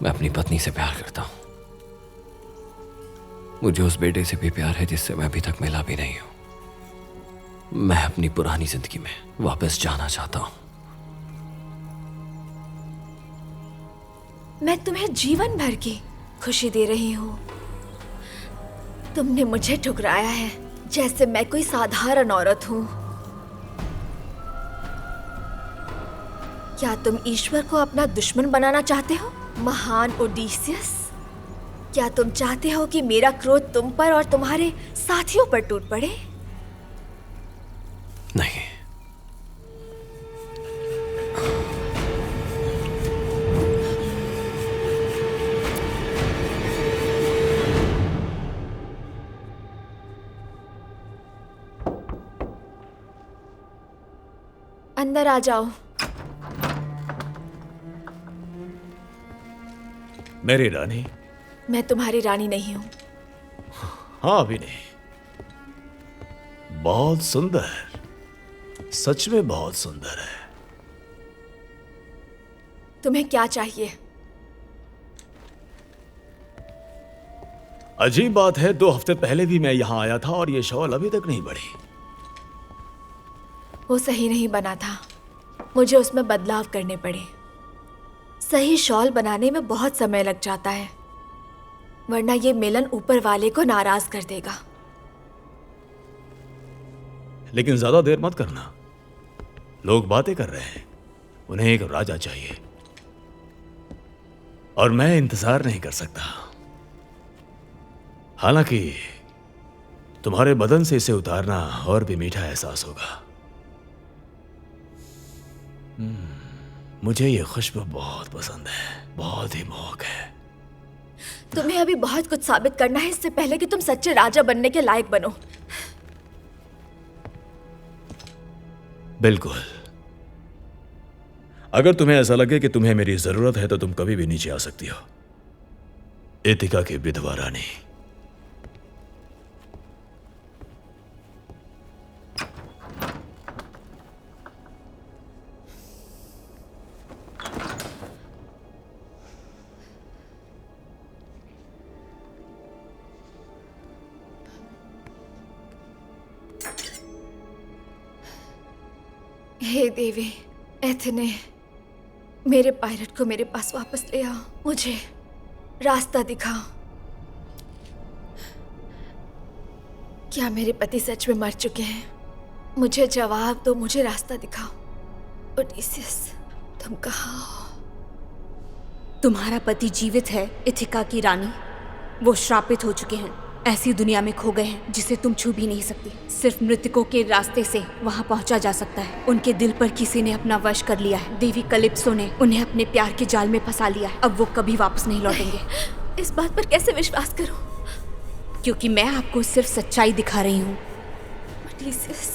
मैं अपनी पत्नी से प्यार करता हूं। मुझे उस बेटे से भी प्यार है जिससे मैं अभी तक मिला भी नहीं हूं। मैं अपनी पुरानी जिंदगी में वापस जाना चाहता हूं। मैं तुम्हें जीवन भर की खुशी दे रही हूँ। तुमने मुझे ठुकराया है जैसे मैं कोई साधारण औरत हूँ। क्या तुम ईश्वर को अपना दुश्मन बनाना चाहते हो, महान ओडिसियस? क्या तुम चाहते हो कि मेरा क्रोध तुम पर और तुम्हारे साथियों पर टूट पड़े? नहीं। अंदर आ जाओ। मेरी रानी। मैं तुम्हारी रानी नहीं हूं। हाँ, अभी नहीं। बहुत सुंदर, सच में बहुत सुंदर है। तुम्हें क्या चाहिए? अजीब बात है, 2 हफ्ते पहले भी मैं यहां आया था और ये शॉल अभी तक नहीं बढ़ी। वो सही नहीं बना था, मुझे उसमें बदलाव करने पड़े। सही शॉल बनाने में बहुत समय लग जाता है, वरना ये मिलन ऊपर वाले को नाराज कर देगा। लेकिन ज्यादा देर मत करना, लोग बातें कर रहे हैं। उन्हें एक राजा चाहिए और मैं इंतजार नहीं कर सकता। हालांकि तुम्हारे बदन से इसे उतारना और भी मीठा एहसास होगा। मुझे ये खुशबू बहुत पसंद है, बहुत ही मोहक है। तुम्हें अभी बहुत कुछ साबित करना है इससे पहले कि तुम सच्चे राजा बनने के लायक बनो। बिल्कुल। अगर तुम्हें ऐसा लगे कि तुम्हें मेरी जरूरत है तो तुम कभी भी नीचे आ सकती हो। इथिका की विधवा रानी। हे देवी एथेने, मेरे पायलट को मेरे पास वापस ले आओ। मुझे रास्ता दिखाओ। क्या मेरे पति सच में मर चुके हैं? मुझे जवाब दो, मुझे रास्ता दिखाओ। ओडिसियस, तुम कहाँ हो? तुम्हारा पति जीवित है इथिका की रानी। वो श्रापित हो चुके हैं, ऐसी दुनिया में खो गए हैं जिसे तुम छू भी नहीं सकती। सिर्फ मृतकों के रास्ते से वहां पहुंचा जा सकता है। उनके दिल पर किसी ने अपना वश कर लिया है। देवी कलिप्सो ने उन्हें अपने प्यार के जाल में फंसा लिया है। अब वो कभी वापस नहीं लौटेंगे। इस बात पर कैसे विश्वास करूं? क्योंकि मैं आपको सिर्फ सच्चाई दिखा रही हूँ। ओडिसियस,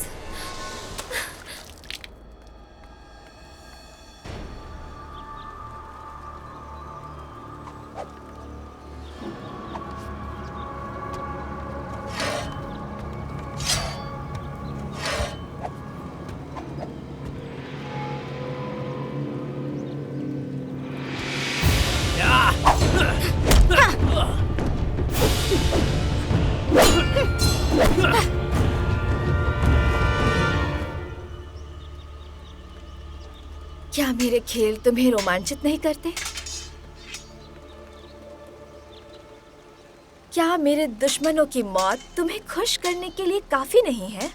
क्या मेरे खेल तुम्हें रोमांचित नहीं करते? क्या मेरे दुश्मनों की मौत तुम्हें खुश करने के लिए काफी नहीं है?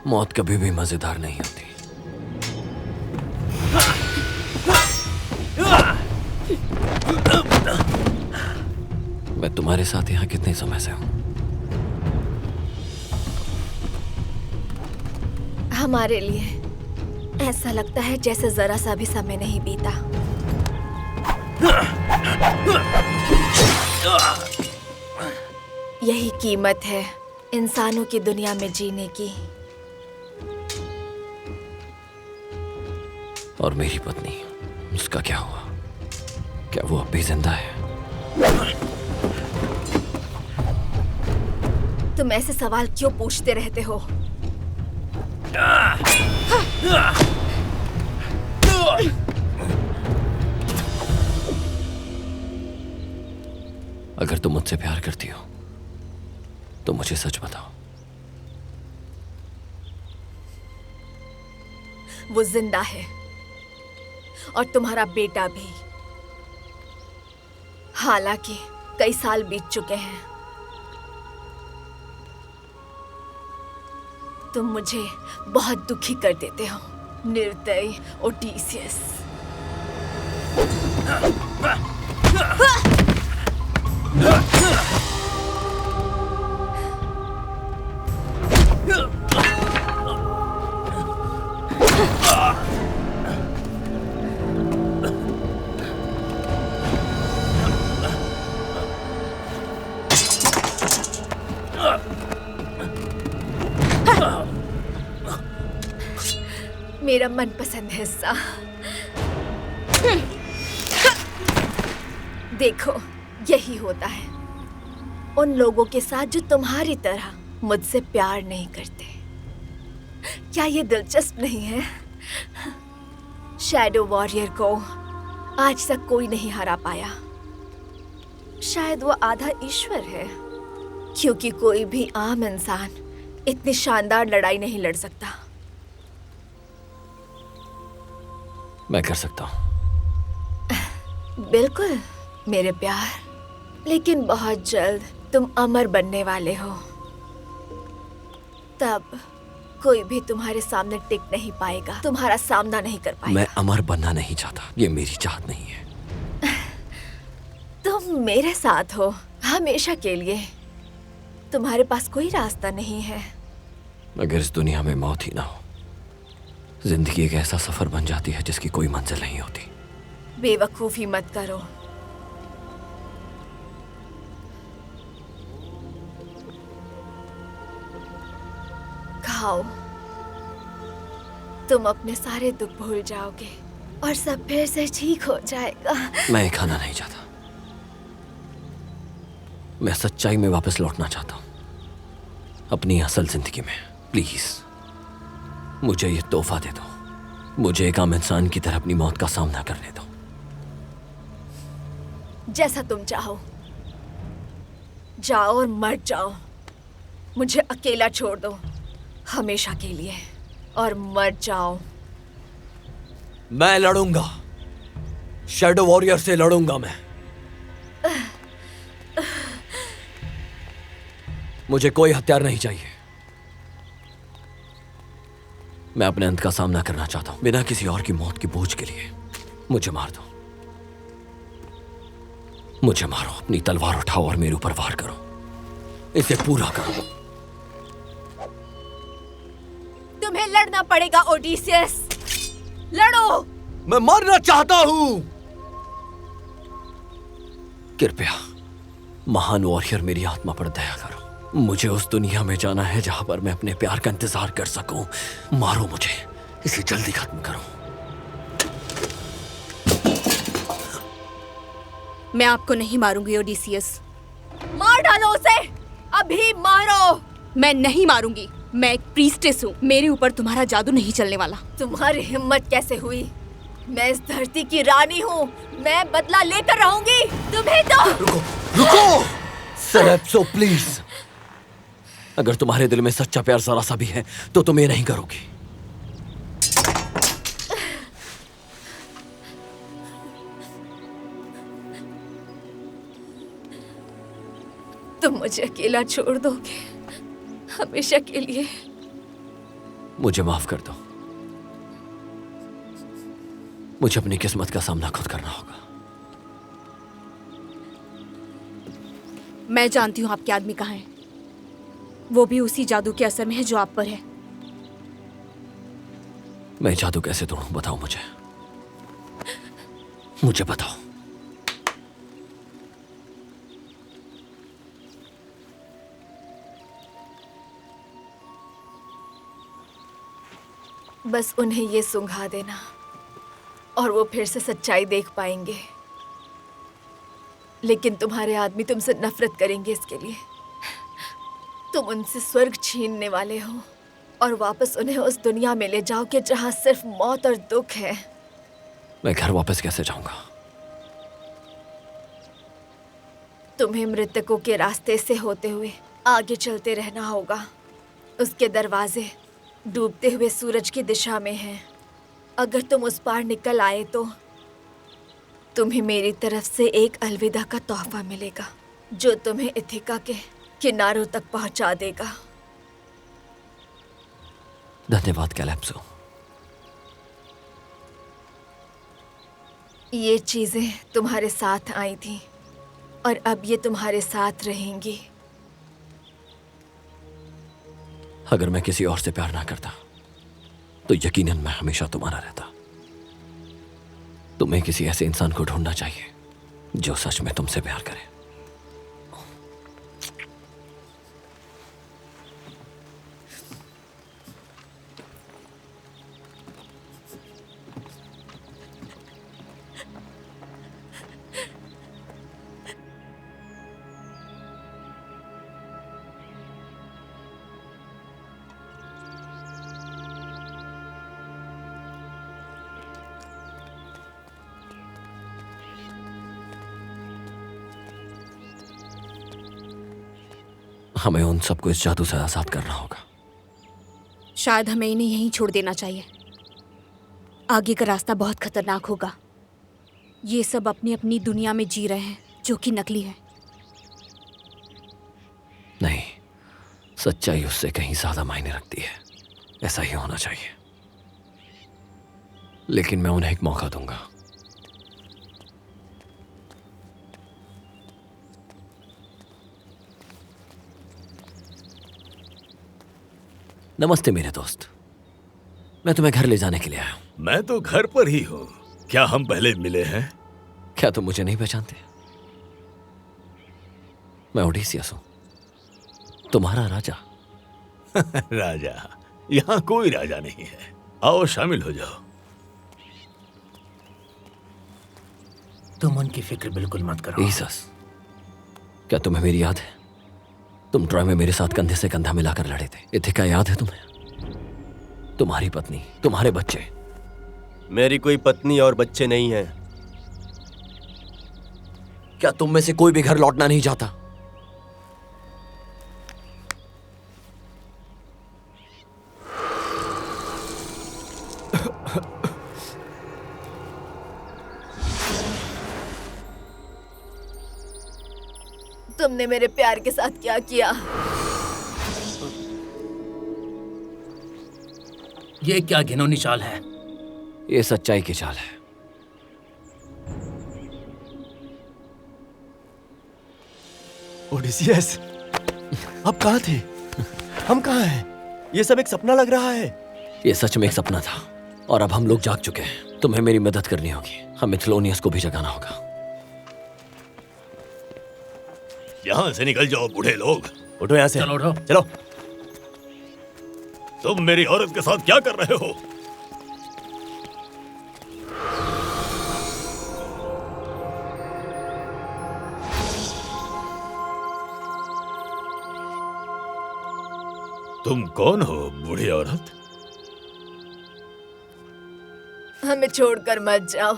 मौत कभी भी मजेदार नहीं होती। मैं तुम्हारे साथ यहाँ कितने समय से हूँ? हमारे लिए ऐसा लगता है जैसे जरा सा भी समय नहीं बीता। यही कीमत है इंसानों की दुनिया में जीने की। और मेरी पत्नी, उसका क्या हुआ? क्या वो अब भी जिंदा है? तुम ऐसे सवाल क्यों पूछते रहते हो? अगर तुम मुझसे प्यार करती हो तो मुझे सच बताओ। वो जिंदा है और तुम्हारा बेटा भी। हालांकि कई साल बीत चुके हैं। तुम मुझे बहुत दुखी कर देते हो, निर्दयी ओडिसियस। मेरा मनपसंद हिस्सा। देखो, यही होता है उन लोगों के साथ जो तुम्हारी तरह मुझसे प्यार नहीं करते। क्या ये दिलचस्प नहीं है? शैडो वॉरियर को आज तक कोई नहीं हरा पाया। शायद वो आधा ईश्वर है, क्योंकि कोई भी आम इंसान इतनी शानदार लड़ाई नहीं लड़ सकता। मैं कर सकता हूँ। बिल्कुल मेरे प्यार, लेकिन बहुत जल्द तुम अमर बनने वाले हो। तब कोई भी तुम्हारे सामने टिक नहीं पाएगा, तुम्हारा सामना नहीं कर पाएगा। मैं अमर बनना नहीं चाहता, ये मेरी चाहत नहीं है। तुम मेरे साथ हो हमेशा के लिए। तुम्हारे पास कोई रास्ता नहीं है। अगर इस दुनिया में मौत ही ना हो, जिंदगी एक ऐसा सफर बन जाती है जिसकी कोई मंजिल नहीं होती। बेवकूफी मत करो। खाओ, तुम अपने सारे दुख भूल जाओगे और सब फिर से ठीक हो जाएगा। मैं खाना नहीं चाहता। मैं सच्चाई में वापस लौटना चाहता हूं, अपनी असल जिंदगी में। प्लीज मुझे ये तोहफा दे दो। मुझे एक आम इंसान की तरह अपनी मौत का सामना करने दो। जैसा तुम चाहो। जाओ और मर जाओ। मुझे अकेला छोड़ दो हमेशा के लिए और मर जाओ। मैं लड़ूंगा, शैडो वॉरियर से लड़ूंगा मैं। मुझे कोई हथियार नहीं चाहिए। मैं अपने अंत का सामना करना चाहता हूं, बिना किसी और की मौत की बोझ के लिए। मुझे मार दो, मुझे मारो। अपनी तलवार उठाओ और मेरे ऊपर वार करो। इसे पूरा करो। तुम्हें लड़ना पड़ेगा ओडिसियस। लड़ो। मैं मरना चाहता हूं। कृपया महान वॉरियर, मेरी आत्मा पर दया करो। मुझे उस दुनिया में जाना है जहां पर मैं अपने प्यार का इंतजार कर सकूं। मारो मुझे, इसे जल्दी खत्म करो। मैं आपको नहीं मारूंगी ओडिसियस। मार डालो उसे, अभी मारो। मैं नहीं मारूंगी। मैं एक प्रीस्टेस हूँ। मेरे ऊपर तुम्हारा जादू नहीं चलने वाला। तुम्हारी हिम्मत कैसे हुई? मैं इस धरती की रानी हूँ। मैं बदला लेकर रहूंगी। तुम्हें तो रुको सेलेप्सो, प्लीज। अगर तुम्हारे दिल में सच्चा प्यार जरा सा भी है तो तुम ये नहीं करोगी। तुम मुझे अकेला छोड़ दोगे हमेशा के लिए? मुझे माफ कर दो। मुझे अपनी किस्मत का सामना खुद करना होगा। मैं जानती हूँ आपके आदमी कहाँ है। वो भी उसी जादू के असर में है जो आप पर है। मैं जादू कैसे तोड़ूं, बताओ मुझे। मुझे बताओ। बस उन्हें ये सुंघा देना और वो फिर से सच्चाई देख पाएंगे। लेकिन तुम्हारे आदमी तुमसे नफरत करेंगे इसके लिए। तुम उनसे स्वर्ग छीनने वाले हो और वापस उन्हें उस दुनिया में ले जाओगे जहां सिर्फ मौत और दुख है। मैं घर वापस कैसे जाऊंगा? तुम्हें मृतकों के रास्ते से होते हुए आगे चलते रहना होगा। उसके दरवाजे डूबते हुए सूरज की दिशा में हैं। अगर तुम उस पार निकल आए तो तुम्हें मेरी तरफ से एक अलविदा का तोहफा मिलेगा जो तुम्हें इथिका के किनारों तक पहुंचा देगा। धन्यवाद कैलेप्सो। ये चीजें तुम्हारे साथ आई थी और अब ये तुम्हारे साथ रहेंगी। अगर मैं किसी और से प्यार ना करता तो यकीनन मैं हमेशा तुम्हारा रहता। तुम्हें किसी ऐसे इंसान को ढूंढना चाहिए जो सच में तुमसे प्यार करे। हमें उन सबको इस जादू से आजाद करना होगा। शायद हमें इन्हें यहीं छोड़ देना चाहिए। आगे का रास्ता बहुत खतरनाक होगा। ये सब अपनी अपनी दुनिया में जी रहे हैं जो कि नकली है। नहीं, सच्चाई उससे कहीं ज्यादा मायने रखती है। ऐसा ही होना चाहिए। लेकिन मैं उन्हें एक मौका दूंगा। नमस्ते मेरे दोस्त। मैं तुम्हें घर ले जाने के लिए आया हूं। मैं तो घर पर ही हूँ। क्या हम पहले मिले हैं? क्या तुम मुझे नहीं पहचानते? मैं ओडिसियस हूं, तुम्हारा राजा। राजा? यहाँ कोई राजा नहीं है। आओ शामिल हो जाओ। तुम उनकी फिक्र बिल्कुल मत करो। ईसस, क्या तुम्हें मेरी याद है? तुम ट्रॉय में मेरे साथ कंधे से कंधा मिलाकर लड़े थे। इथिका याद है तुम्हें? तुम्हारी पत्नी, तुम्हारे बच्चे। मेरी कोई पत्नी और बच्चे नहीं हैं। क्या तुम में से कोई भी घर लौटना नहीं चाहता? तुमने मेरे प्यार के साथ क्या किया? ये क्या घिनौनी चाल है? ये सच्चाई की चाल है। ओडिसियस, आप कहाँ थे? हम कहाँ हैं? ये सब एक सपना लग रहा है। ये सच में एक सपना था और अब हम लोग जाग चुके हैं। तुम्हें मेरी मदद करनी होगी। हमें थ्लोनियस को भी जगाना होगा। यहाँ से निकल जाओ बूढ़े लोग। उठो यहाँ से। चलो उठो। चलो। तुम मेरी औरत के साथ क्या कर रहे हो? तुम कौन हो बूढ़ी औरत? हमें छोड़कर मत जाओ।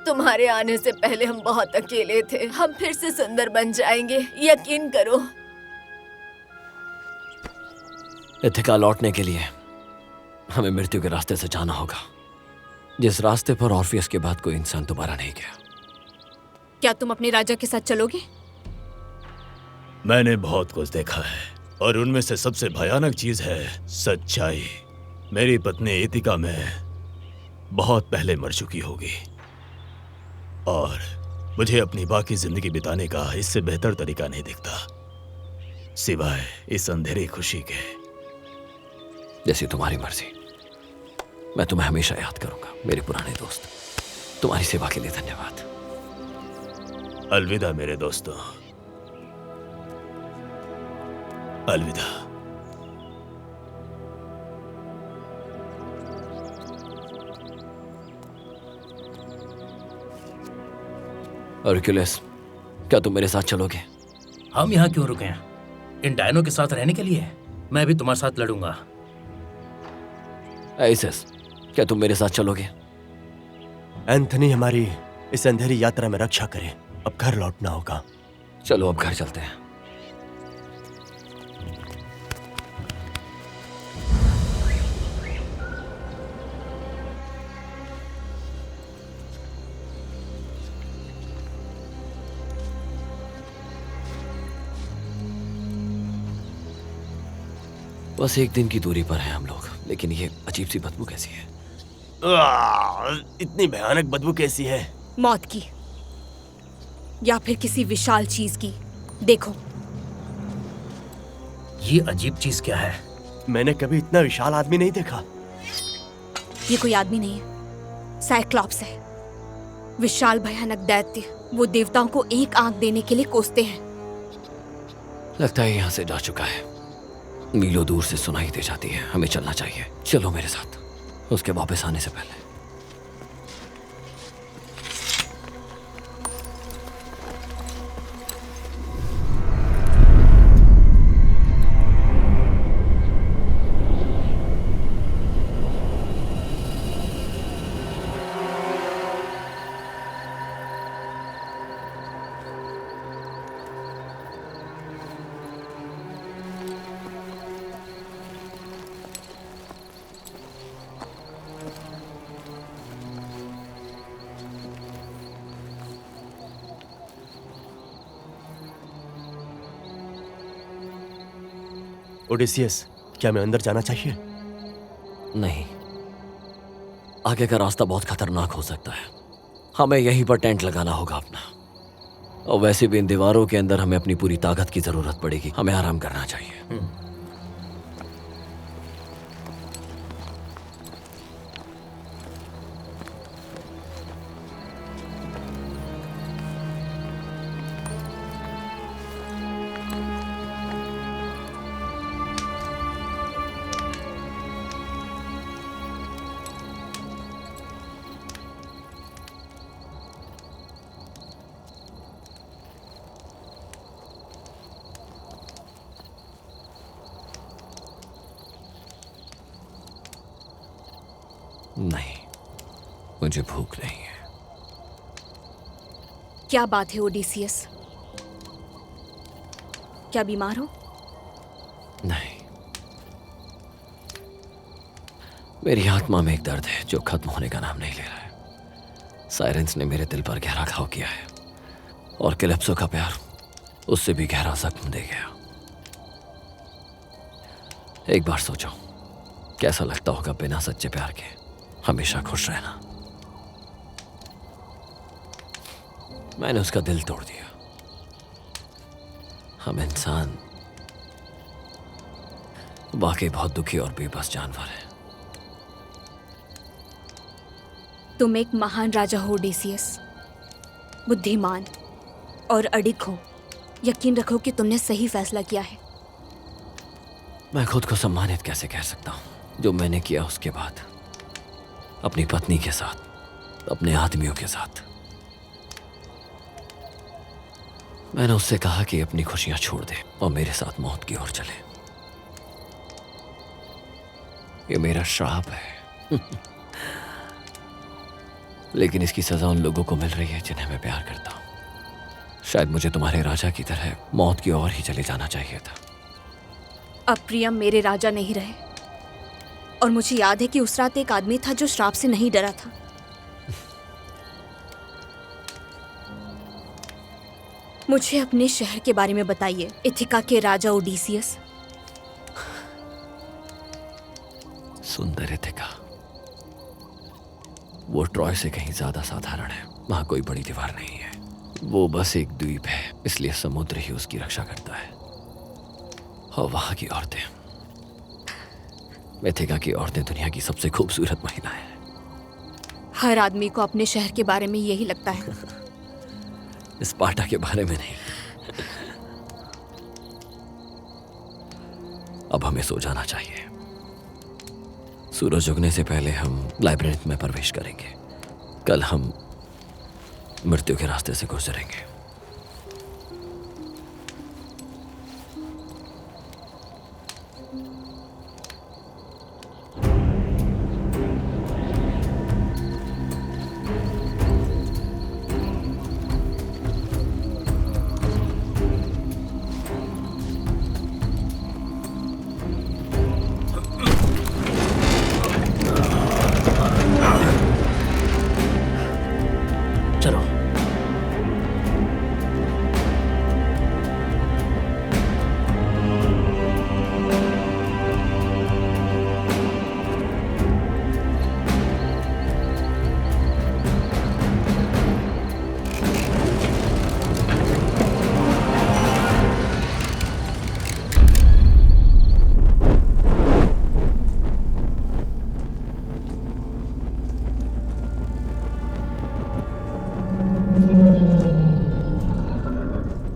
तुम्हारे आने से पहले हम बहुत अकेले थे। हम फिर से सुंदर बन जाएंगे, यकीन करो। इथिका लौटने के लिए हमें मृत्यु के रास्ते से जाना होगा, जिस रास्ते पर ऑर्फियस के बाद कोई इंसान दोबारा नहीं गया। क्या तुम अपने राजा के साथ चलोगे? मैंने बहुत कुछ देखा है और उनमें से सबसे भयानक चीज है सच्चाई। मेरी पत्नी इथिका में बहुत पहले मर चुकी होगी और मुझे अपनी बाकी जिंदगी बिताने का इससे बेहतर तरीका नहीं दिखता सिवाय इस अंधेरी खुशी के। जैसी तुम्हारी मर्जी। मैं तुम्हें हमेशा याद करूंगा मेरे पुराने दोस्त। तुम्हारी सेवा के लिए धन्यवाद। अलविदा मेरे दोस्तों, अलविदा। हरक्यूलिस, क्या तुम मेरे साथ चलोगे? हम यहाँ क्यों रुके हैं? इन डायनों के साथ रहने के लिए? मैं भी तुम्हारे साथ लड़ूंगा। आइसिस, क्या तुम मेरे साथ चलोगे? एंथनी हमारी इस अंधेरी यात्रा में रक्षा करे। अब घर लौटना होगा। चलो अब घर चलते हैं। बस एक दिन की दूरी पर हैं हम लोग, लेकिन ये अजीब सी बदबू कैसी है? इतनी भयानक बदबू कैसी है? मौत की या फिर किसी विशाल चीज की। देखो, ये अजीब चीज क्या है? मैंने कभी इतना विशाल आदमी नहीं देखा। ये कोई आदमी नहीं है, साइक्लॉप्स है। विशाल भयानक दैत्य। वो देवताओं को एक आंख देने के लिए कोसते हैं। लगता है यहाँ से जा चुका है। मीलों दूर से सुनाई दे जाती है। हमें चलना चाहिए। चलो मेरे साथ, उसके वापस आने से पहले। ओडिसियस, क्या मैं अंदर जाना चाहिए? नहीं, आगे का रास्ता बहुत खतरनाक हो सकता है। हमें यहीं पर टेंट लगाना होगा अपना। और वैसे भी इन दीवारों के अंदर हमें अपनी पूरी ताकत की जरूरत पड़ेगी। हमें आराम करना चाहिए। नहीं, मुझे भूख नहीं है। क्या बात है ओडिसियस? क्या बीमार हो? नहीं, मेरी आत्मा में एक दर्द है जो खत्म होने का नाम नहीं ले रहा है। साइरेंस ने मेरे दिल पर गहरा घाव किया है और कैलिप्सो का प्यार उससे भी गहरा जख्म दे गया। एक बार सोचो, कैसा लगता होगा बिना सच्चे प्यार के हमेशा खुश रहना। मैंने उसका दिल तोड़ दिया। हम इंसान वाकई बहुत दुखी और बेबस जानवर हैं। तुम एक महान राजा हो ओडिसियस, बुद्धिमान और अडिग हो, यकीन रखो कि तुमने सही फैसला किया है। मैं खुद को सम्मानित कैसे कह सकता हूँ जो मैंने किया उसके बाद, अपनी पत्नी के साथ, अपने आदमियों के साथ। मैंने उससे कहा कि अपनी खुशियां छोड़ दे और मेरे साथ मौत की ओर चले। ये मेरा श्राप है लेकिन इसकी सजा उन लोगों को मिल रही है जिन्हें मैं प्यार करता हूं। शायद मुझे तुम्हारे राजा की तरह मौत की ओर ही चले जाना चाहिए था। अब प्रियम मेरे राजा नहीं रहे, और मुझे याद है कि उस रात एक आदमी था जो श्राप से नहीं डरा था। मुझे अपने शहर के बारे में बताइए, इथिका के राजा ओडिसियस। सुंदर इथिका, वो ट्रॉय से कहीं ज्यादा साधारण है। वहां कोई बड़ी दीवार नहीं है, वो बस एक द्वीप है, इसलिए समुद्र ही उसकी रक्षा करता है। और वहां की औरतें, इथिका की औरतें दुनिया की सबसे खूबसूरत महिलाएं हैं। हर आदमी को अपने शहर के बारे में यही लगता है। स्पार्टा के बारे में नहीं। अब हमें सो जाना चाहिए। सूरज उगने से पहले हम लाइब्रेरी में प्रवेश करेंगे। कल हम मृत्यु के रास्ते से गुजरेंगे। चलो।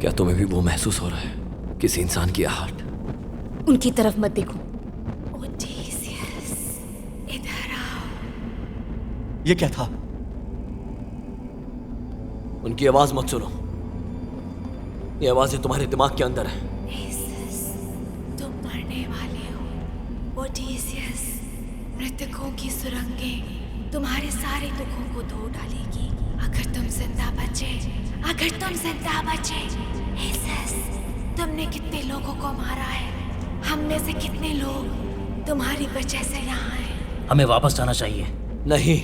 क्या तुम्हें भी वो महसूस हो रहा है, किसी इंसान की आहट? उनकी तरफ मत देखो। ओडिसियस, इधर आओ। ये क्या था? उनकी आवाज मत सुनो, ये आवाजें तुम्हारे दिमाग के अंदर है। एसिस, तुम मरने वाले हो। ओडिसियस, मृतकों की सुरंगें तुम्हारे सारे दुखों को धो डालेगी। अगर तुम जिंदा बचे, अगर तुम जिंदा बचे। एसिस, तुमने कितने लोगों को मारा है? हम में से कितने लोग तुम्हारी वजह से यहाँ हैं? हमें वापस जाना चाहिए। नहीं,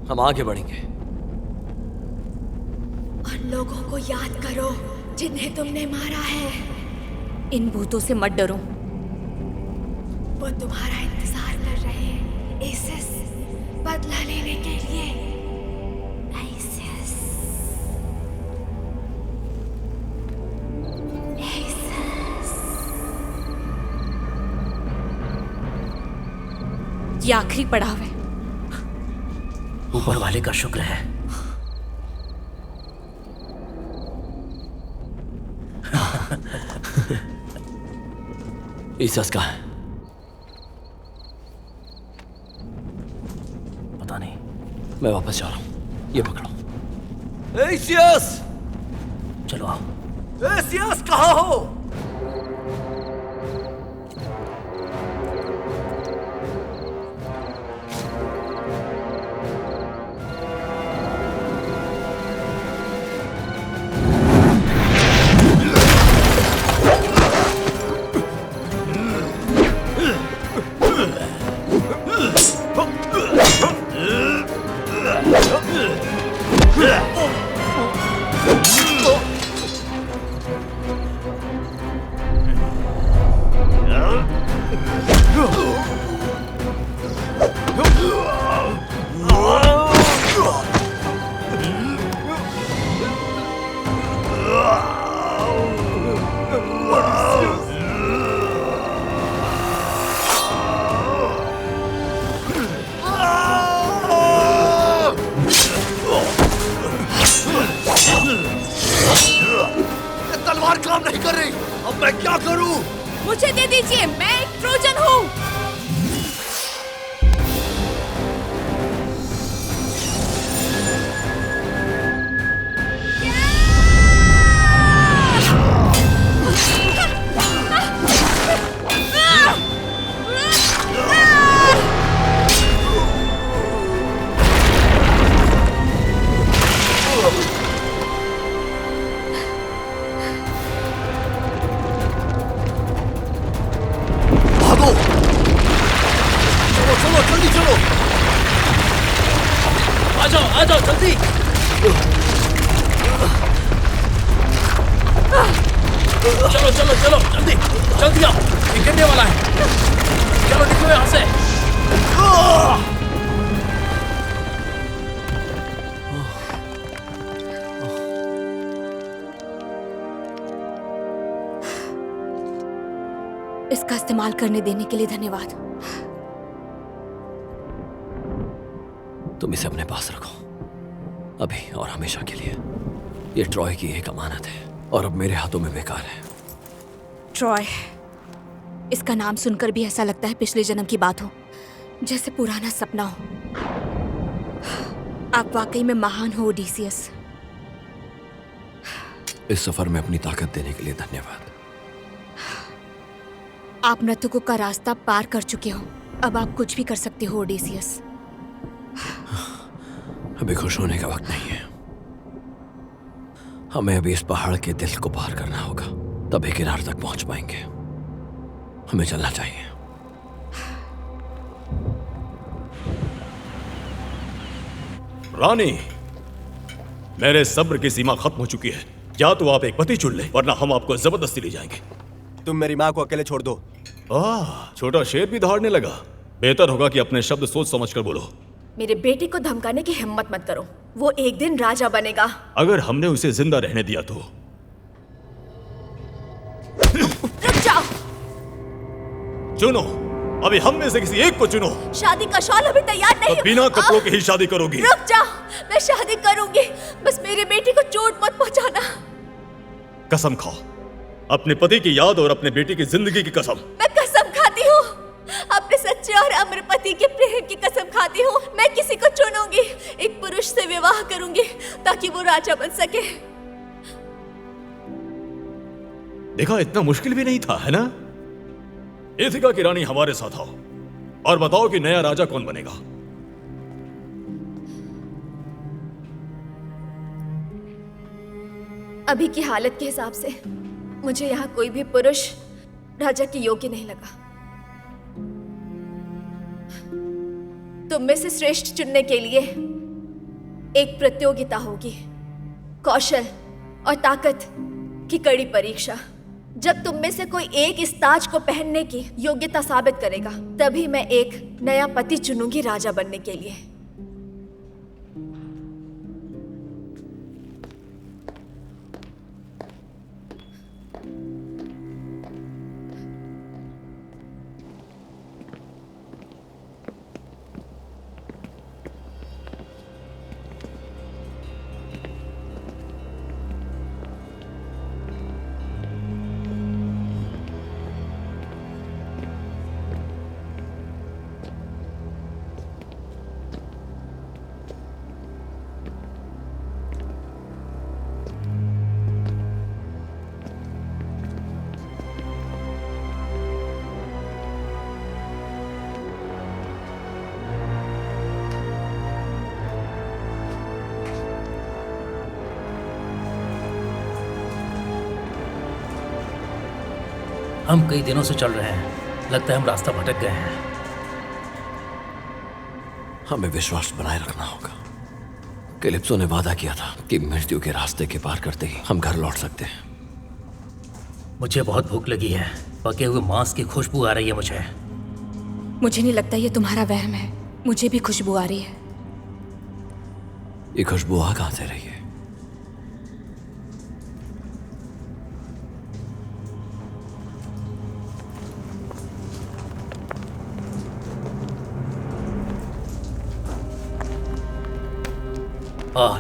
हम आगे बढ़ेंगे। और लोगों को याद करो जिन्हें तुमने मारा है। इन भूतों से मत डरो। वो तुम्हारा इंतजार कर रहे हैं, एसिस, बदला लेने के लिए। एसिस, एसिस। ये आखिरी पड़ाव है। ऊपर वाले का शुक्र है। ईसस कहाँ है? पता नहीं। मैं वापस जा रहा हूं, ये पकड़ो। एसियस! चलो आओ। एसियस कहाँ हो? अब मैं क्या करूं? मुझे दे दीजिए, मैं एक ट्रोजन हूँ। आ जाओ जल्दी। चलो चलो चलो जल्दी जल्दी आओ, ये गिरने वाला है। चलो निकलो यहाँ से। इसका इस्तेमाल करने देने के लिए धन्यवाद। तुम इसे अपने पास रखो, अभी और हमेशा के लिए। ये ट्रॉय की एक अमानत है और अब मेरे हाथों में बेकार है। ट्रॉय, इसका नाम सुनकर भी ऐसा लगता है पिछले जन्म की बात हो, जैसे पुराना सपना हो। आप वाकई में महान हो ओडिसियस। इस सफर में अपनी ताकत देने के लिए धन्यवाद। आप मृतकों का रास्ता पार कर चुके हो, अब आप कुछ भी कर सकते हो ओडिसियस। अभी खुश होने का वक्त नहीं है। हमें अभी इस पहाड़ के दिल को पार करना होगा, तभी किनारे तक पहुंच पाएंगे। हमें चलना चाहिए। रानी, मेरे सब्र की सीमा खत्म हो चुकी है। या तो आप एक पति चुन ले, वरना हम आपको जबरदस्ती ले जाएंगे। तुम मेरी माँ को अकेले छोड़ दो। छोटा शेर भी दहाड़ने लगा। बेहतर होगा कि अपने शब्द सोच समझकर बोलो। मेरे बेटे को धमकाने की हिम्मत मत करो, वो एक दिन राजा बनेगा। अगर हमने उसे जिंदा रहने दिया तो? रुक जाओ। चुनो, अभी हम में से किसी एक को चुनो। शादी का शॉल अभी तैयार नहीं। तो बिना कपड़ों के ही शादी करोगी? रुक जाओ, मैं शादी करूंगी, बस मेरे बेटे को चोट मत पहुंचाना। कसम खाओ, अपने पति की याद और अपने बेटी की जिंदगी की कसम। मैं कसम खाती हूँ, अपने सच्चे और अमर पति के प्रेम की कसम खाती हूँ। मैं किसी को चुनूंगी, एक पुरुष से विवाह करूंगी ताकि वो राजा बन सके। देखा, इतना मुश्किल भी नहीं था, है ना? इथिका की रानी हमारे साथ आओ और बताओ कि नया राजा कौन बनेगा। अभी की हालत के हिसाब से मुझे यहाँ कोई भी पुरुष राजा के योग्य नहीं लगा। तुम में से श्रेष्ठ चुनने के लिए एक प्रतियोगिता होगी, कौशल और ताकत की कड़ी परीक्षा। जब तुम में से कोई एक इस ताज को पहनने की योग्यता साबित करेगा, तभी मैं एक नया पति चुनूंगी राजा बनने के लिए। हम कई दिनों से चल रहे हैं, लगता है हम रास्ता भटक गए हैं। हमें विश्वास बनाए रखना होगा। कैलिप्सो ने वादा किया था कि मृत्यु के रास्ते के पार करते ही हम घर लौट सकते हैं। मुझे बहुत भूख लगी है, पके हुए मांस की खुशबू आ रही है मुझे। मुझे नहीं लगता ये तुम्हारा वहम है, मुझे भी खुशबू आ रही है। ये खुशबू आ कहां से रही है?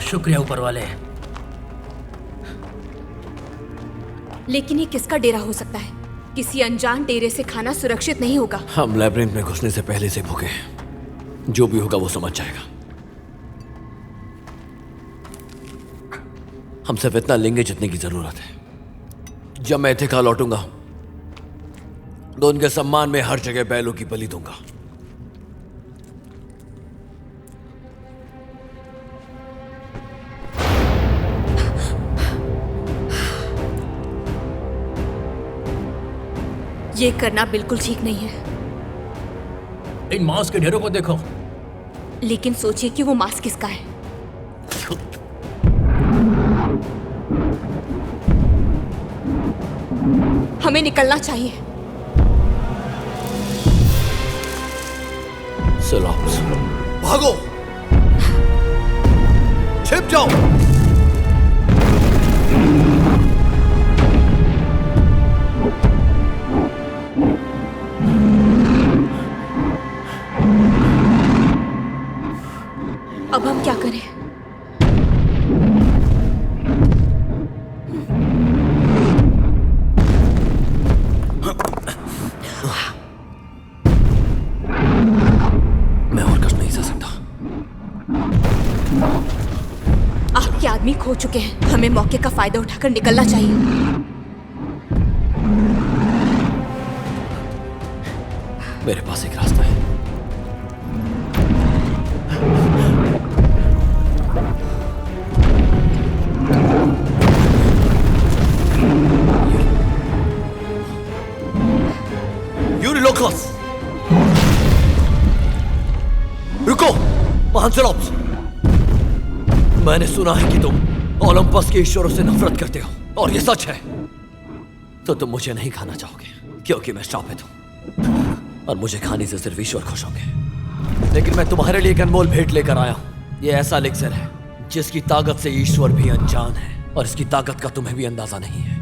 शुक्रिया ऊपर वाले। लेकिन ये किसका डेरा हो सकता है? किसी अनजान डेरे से खाना सुरक्षित नहीं होगा। हम लैब्रिंथ में घुसने से पहले से भूखे हैं। जो भी होगा वो समझ जाएगा। हम सिर्फ इतना लेंगे जितने की जरूरत है। जब मैं इथिका लौटूंगा तो उनके सम्मान में हर जगह बैलों की बलि दूंगा। ये करना बिल्कुल ठीक नहीं है। इन मांस के ढेरों को देखो। लेकिन सोचिए कि वो मांस किसका है। हमें निकलना चाहिए। सिलॉप्स, भागो, छिप जाओ। अब हम क्या करें? मैं और कष्ट नहीं सह सकता। आपके आदमी खो चुके हैं। हमें मौके का फायदा उठाकर निकलना चाहिए। मेरे पास एक रास्ता है। यूरिलोकस, रुको। महानसेलॉप्स, मैंने सुना है कि तुम ओलंपस के ईश्वरों से नफरत करते हो, और ये सच है। तो तुम मुझे नहीं खाना चाहोगे क्योंकि मैं श्रापित हूं, और मुझे खाने से सिर्फ ईश्वर खुश होंगे। लेकिन मैं तुम्हारे लिए एक अनमोल भेंट लेकर आया हूं। ये ऐसा एलिक्सर है जिसकी ताकत से ईश्वर भी अनजान है, और इसकी ताकत का तुम्हें भी अंदाजा नहीं है।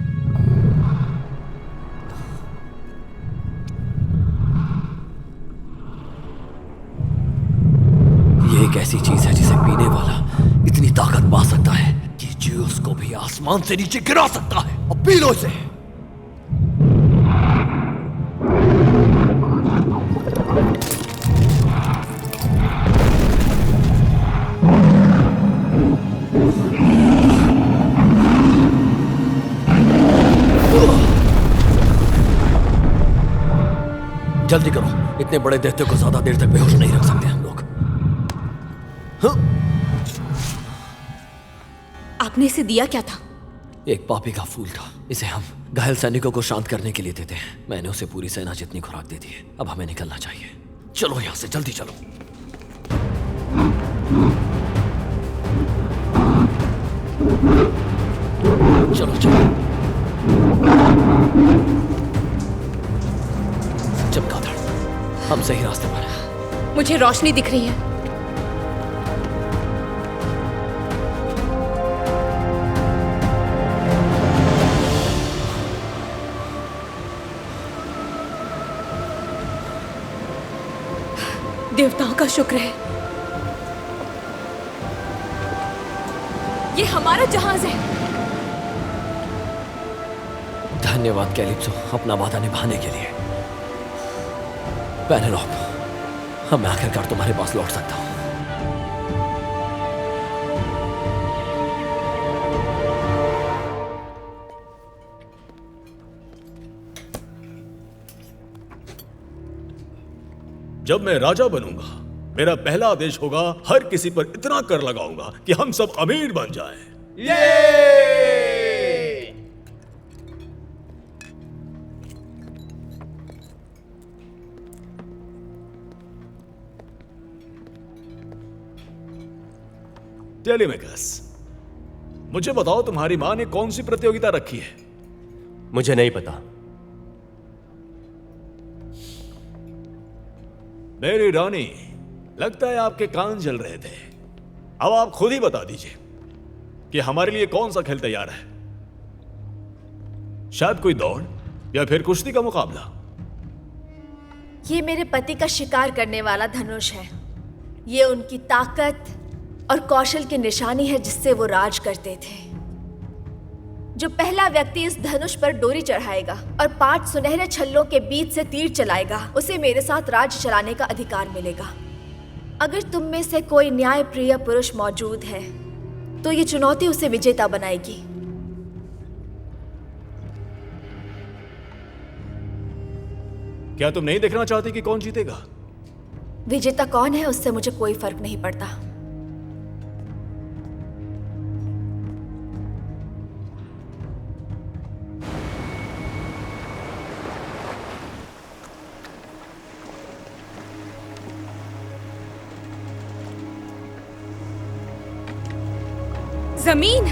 ये एक ऐसी चीज है जिसे पीने वाला इतनी ताकत पा सकता है कि ज्यूस को भी आसमान से नीचे गिरा सकता है। अब पी लो इसे। जल्दी करो, इतने बड़े दैत्य को ज्यादा देर तक बेहोश नहीं रख सकते हम लोग। आपने इसे दिया क्या था? एक पापी का फूल था। इसे हम घायल सैनिकों को शांत करने के लिए देते हैं। मैंने उसे पूरी सेना जितनी खुराक दे दी है। अब हमें निकलना चाहिए। चलो यहां से, जल्दी चलो। चलो चलो। चमगादड़, हम सही रास्ते पर हैं। मुझे रोशनी दिख रही है। देवताओं का शुक्र है, ये हमारा जहाज है। धन्यवाद कैलिप्सो, अपना वादा निभाने के लिए। पेनेलोप, अब मैं आखिरकार तुम्हारे पास लौट सकता हूं। जब मैं राजा बनूंगा, मेरा पहला आदेश होगा, हर किसी पर इतना कर लगाऊंगा कि हम सब अमीर बन जाएं। टेलीमेकस, मुझे बताओ, तुम्हारी मां ने कौन सी प्रतियोगिता रखी है? मुझे नहीं पता। मेरी रानी, लगता है आपके कान जल रहे थे। अब आप खुद ही बता दीजिए कि हमारे लिए कौन सा खेल तैयार है। शायद कोई दौड़ या फिर कुश्ती का मुकाबला। ये मेरे पति का शिकार करने वाला धनुष है। ये उनकी ताकत और कौशल की निशानी है जिससे वो राज करते थे। जो पहला व्यक्ति इस धनुष पर डोरी चढ़ाएगा और 5 सुनहरे छल्लों के बीच से तीर चलाएगा, उसे मेरे साथ राज्य चलाने का अधिकार मिलेगा। अगर तुम में से कोई न्यायप्रिय पुरुष मौजूद है तो ये चुनौती उसे विजेता बनाएगी। क्या तुम नहीं देखना चाहती कि कौन जीतेगा? विजेता कौन है उससे मुझे कोई फर्क नहीं पड़ता। जमीन।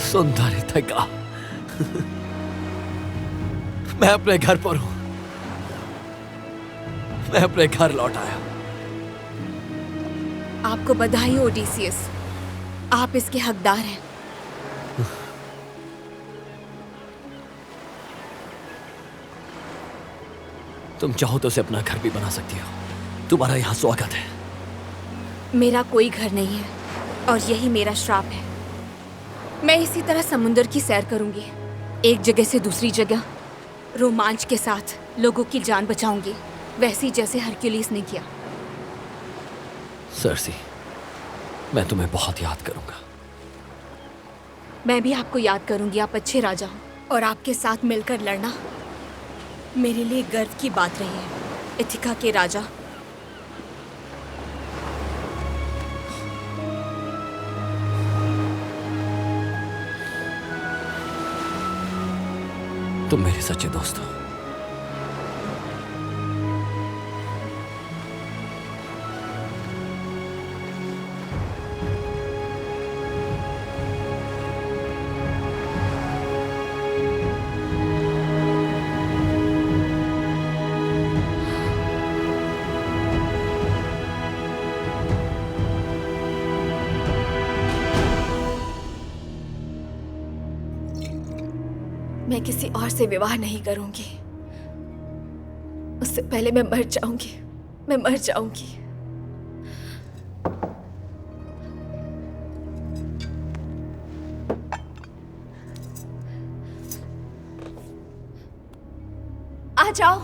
सुंदर इथिका, मैं अपने घर पर हूं। मैं अपने घर लौट आया। आपको बधाई ओडिसियस, आप इसके हकदार हैं। तुम चाहो तो उसे अपना घर भी बना सकती हो। तुम्हारा यहां स्वागत है। मेरा कोई घर नहीं है और यही मेरा श्राप है। मैं इसी तरह समुंदर की सैर करूंगी, एक जगह से दूसरी जगह, रोमांच के साथ लोगों की जान बचाऊंगी, वैसी जैसे हरक्यूलिस ने किया। सर्सी, मैं तुम्हें बहुत याद करूंगा। मैं भी आपको याद करूंगी। आप अच्छे राजा हो और आपके साथ मिलकर लड़ना मेरे लिए गर्व की बात रही है। इथिका के राजा, तुम मेरे सच्चे दोस्त हो। मैं किसी और से विवाह नहीं करूंगी। उससे पहले मैं मर जाऊंगी। मैं मर जाऊंगी। आ जाओ।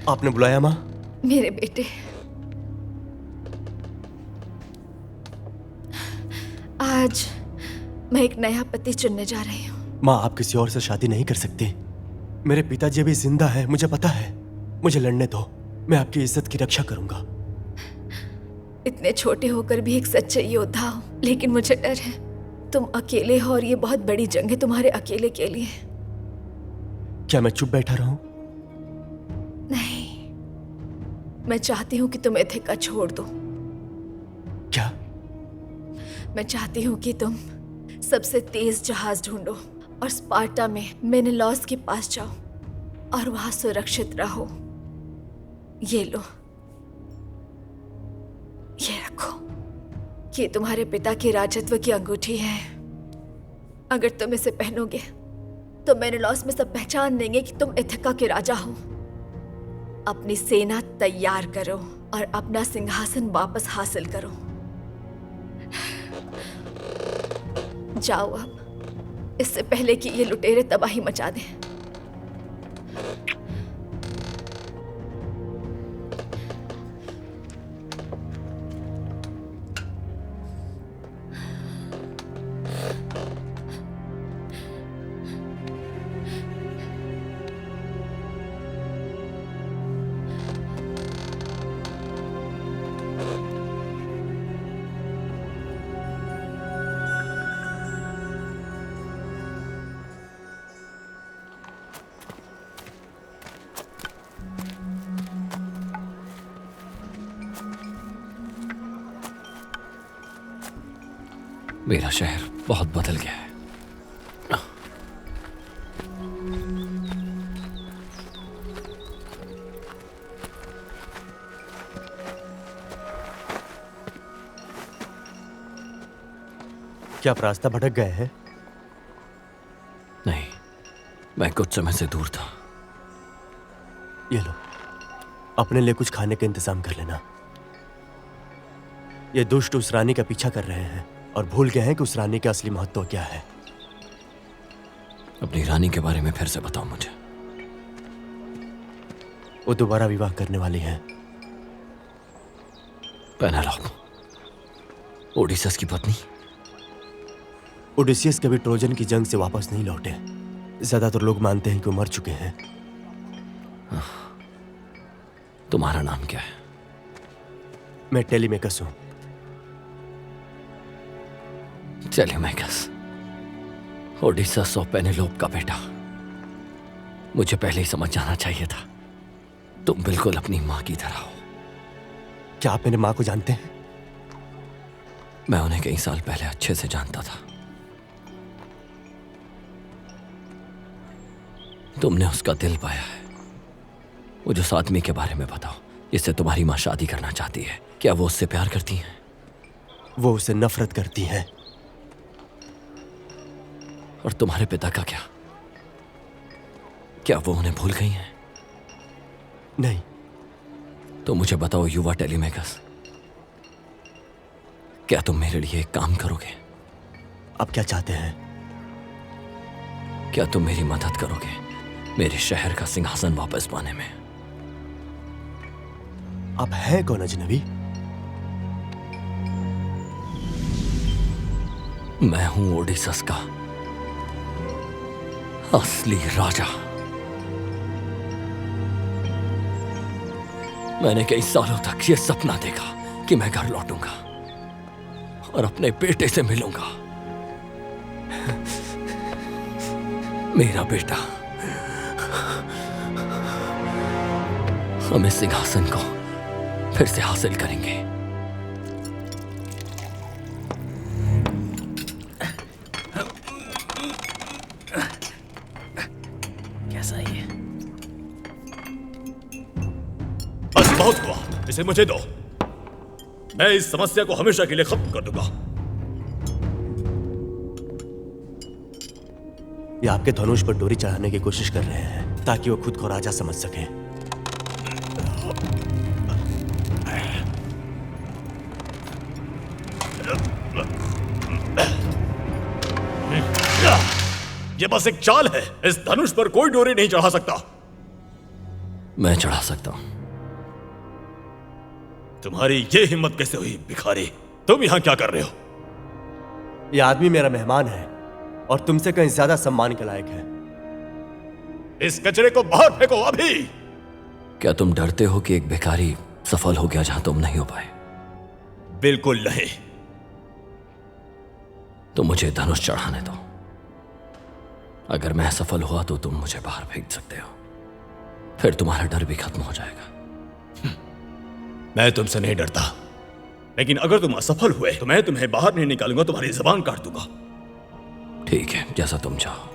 आपने बुलाया माँ? मेरे बेटे, आज मैं एक नया पति चुनने जा रही हूँ। माँ, आप किसी और से शादी नहीं कर सकती। मेरे पिताजी अभी जिंदा है, मुझे पता है। मुझे लड़ने दो, मैं आपकी इज्जत की रक्षा करूंगा। इतने छोटे होकर भी एक सच्चे योद्धा हो, लेकिन मुझे डर है। तुम अकेले हो और ये बहुत बड़ी जंग है तुम्हारे अकेले के लिए। क्या मैं चुप बैठा रहूं? नहीं, मैं चाहती हूँ कि तुम इथिका छोड़ दो। क्या? मैं चाहती हूँ कि तुम सबसे तेज जहाज ढूंढो और स्पार्टा में मेनेलॉस के पास जाओ और वहां सुरक्षित रहो। ये लो, ये रखो। ये तुम्हारे पिता के राजत्व की अंगूठी है। अगर तुम इसे पहनोगे तो मेनेलॉस में सब पहचान देंगे कि तुम इथिका के राजा हो। अपनी सेना तैयार करो और अपना सिंहासन वापस हासिल करो। जाओ अब, इससे पहले कि ये लुटेरे तबाही मचा दें। मेरा शहर बहुत बदल गया है। क्या आप रास्ता भटक गए हैं? नहीं, मैं कुछ समय से दूर था। ये लो, अपने लिए कुछ खाने का इंतजाम कर लेना। ये दुष्ट उस रानी का पीछा कर रहे हैं और भूल गए हैं कि उस रानी का असली महत्व क्या है। अपनी रानी के बारे में फिर से बताओ मुझे। वो दोबारा विवाह करने वाली है। पेनेलोप, ओडिसस की पत्नी। ओडिसियस कभी ट्रोजन की जंग से वापस नहीं लौटे। ज्यादातर लोग मानते हैं कि वो मर चुके हैं। तुम्हारा नाम क्या है? मैं टेलीमेकस हूं। टेलीमेकस, ओडिसस और पेनेलोप का बेटा। मुझे पहले ही समझ जाना चाहिए था। तुम बिल्कुल अपनी माँ की तरह हो। क्या आप मेरी माँ को जानते हैं? मैं उन्हें कई साल पहले अच्छे से जानता था। तुमने उसका दिल पाया है। मुझे उस आदमी के बारे में बताओ जिससे तुम्हारी माँ शादी करना चाहती है। क्या वो उससे प्यार करती है? वो उससे नफरत करती है। और तुम्हारे पिता का क्या? क्या वो उन्हें भूल गई हैं? नहीं। तो मुझे बताओ युवा टेलीमेकस, क्या तुम मेरे लिए एक काम करोगे? आप क्या चाहते हैं? क्या तुम मेरी मदद करोगे मेरे शहर का सिंहासन वापस पाने में? आप हैं कौन अजनबी? मैं हूं ओडिसस का असली राजा। मैंने कई सालों तक ये सपना देखा कि मैं घर लौटूंगा और अपने बेटे से मिलूंगा। मेरा बेटा हम इस सिंहासन को फिर से हासिल करेंगे। कैसा ही है? बस बहुत हुआ, इसे मुझे दो। मैं इस समस्या को हमेशा के लिए खत्म कर दूंगा। ये आपके धनुष पर डोरी चढ़ाने की कोशिश कर रहे हैं ताकि वो खुद को राजा समझ सके। ये बस एक चाल है। इस धनुष पर कोई डोरी नहीं चढ़ा सकता। मैं चढ़ा सकता हूं। तुम्हारी ये हिम्मत कैसे हुई भिखारी? तुम यहां क्या कर रहे हो? ये आदमी मेरा मेहमान है और तुमसे कहीं ज्यादा सम्मान के लायक है। इस कचरे को बाहर फेंको अभी। क्या तुम डरते हो कि एक भिखारी सफल हो गया जहां तुम नहीं हो पाए? बिल्कुल नहीं। तो मुझे धनुष चढ़ाने दो। अगर मैं सफल हुआ तो तुम मुझे बाहर फेंक सकते हो। फिर तुम्हारा डर भी खत्म हो जाएगा। मैं तुमसे नहीं डरता, लेकिन अगर तुम असफल हुए तो मैं तुम्हें बाहर नहीं निकालूंगा, तुम्हारी जबान काट दूंगा। ठीक है, जैसा तुम चाहो।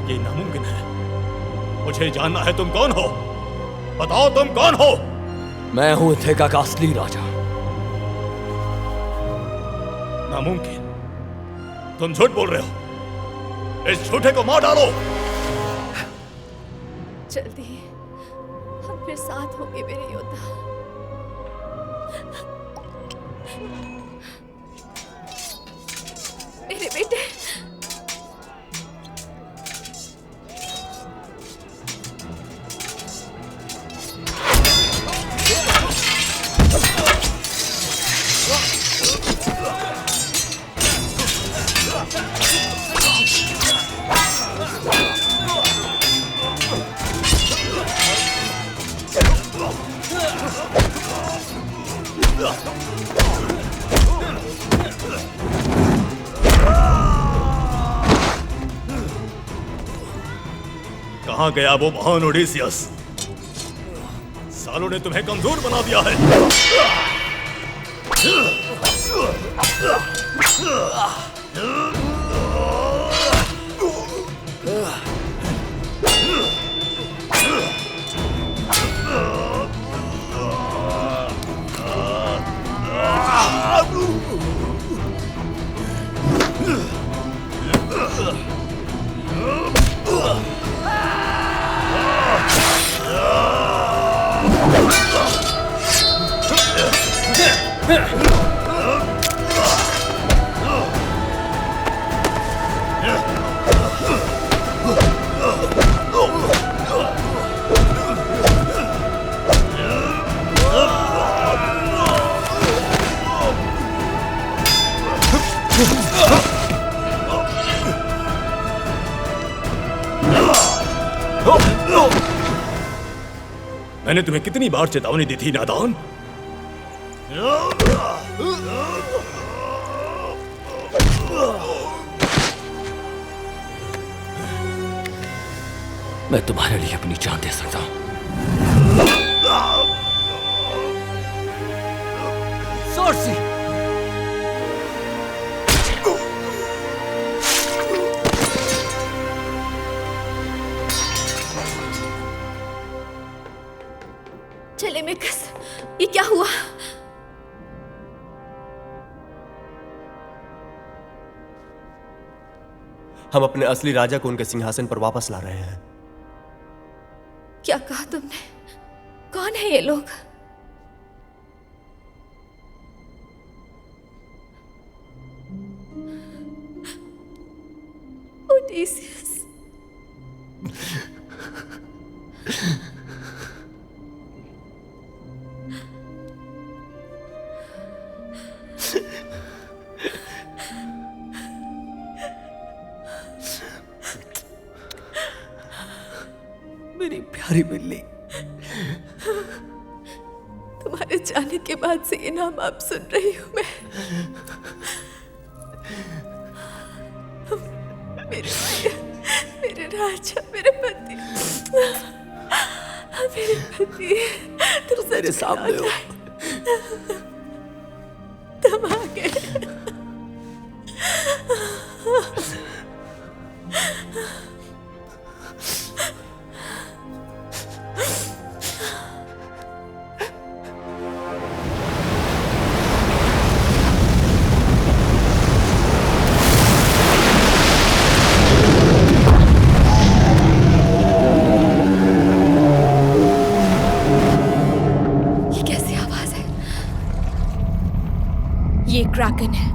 ये नामुमकिन है। मुझे जानना है तुम कौन हो। बताओ तुम कौन हो? मैं हूं इथेका का असली राजा। नामुमकिन। तुम झूठ बोल रहे हो। इस झूठे को मार डालो। जल्दी हम फिर साथ होंगे मेरे योद्धा। मेरे बेटे। कहां गया वो महान ओडेसियस? सालों ने तुम्हें कमजोर बना दिया है। मैंने तुम्हें कितनी बार चेतावनी दी थी नादान? मैं तुम्हारे लिए अपनी जान दे सकता हूं। सोर्सी! टेलेमिकस, ये क्या हुआ? हम अपने असली राजा को उनके सिंहासन पर वापस ला रहे हैं। क्या कहा तुमने? कौन है ये लोग? ओडेसियस। मेरी प्यारी बिल्ली, तुम्हारे जाने के बाद से ये नाम अब सुन रही हूं मैं। मेरे राजा, मेरे पति, मेरे पति, तुम मेरे सामने हो। तुम आ गए। ये क्रैकन है,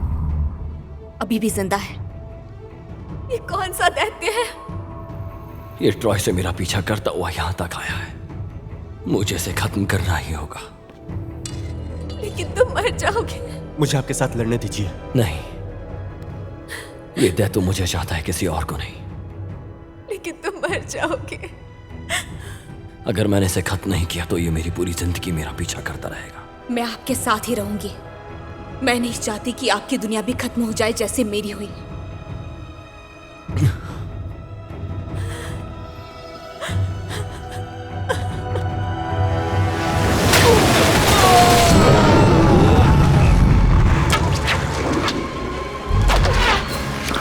अभी भी जिंदा है। ये कौन सा दैत्य है? ये ट्रॉय से मेरा पीछा करता हुआ यहां तक आया है। मुझे इसे खत्म करना ही होगा। लेकिन तुम मर जाओगे। मुझे आपके साथ लड़ने दीजिए। नहीं, ये दैत्य मुझे चाहता है, किसी और को नहीं। लेकिन तुम मर जाओगे। अगर मैंने इसे खत्म नहीं किया तो ये मेरी पूरी जिंदगी मेरा पीछा करता रहेगा। मैं आपके साथ ही रहूंगी। मैं नहीं चाहती कि आपकी दुनिया भी खत्म हो जाए जैसे मेरी हुई।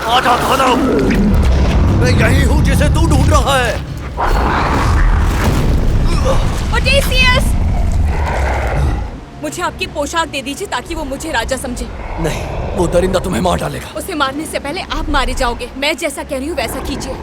आजा दानव, मैं यही हूं जिसे तू ढूंढ रहा है। ओडेसियस! मुझे आपकी पोशाक दे दीजिए ताकि वो मुझे राजा समझे। नहीं, वो दरिंदा तुम्हें मार डालेगा। उसे मारने से पहले आप मारे जाओगे। मैं जैसा कह रही हूँ वैसा कीजिए।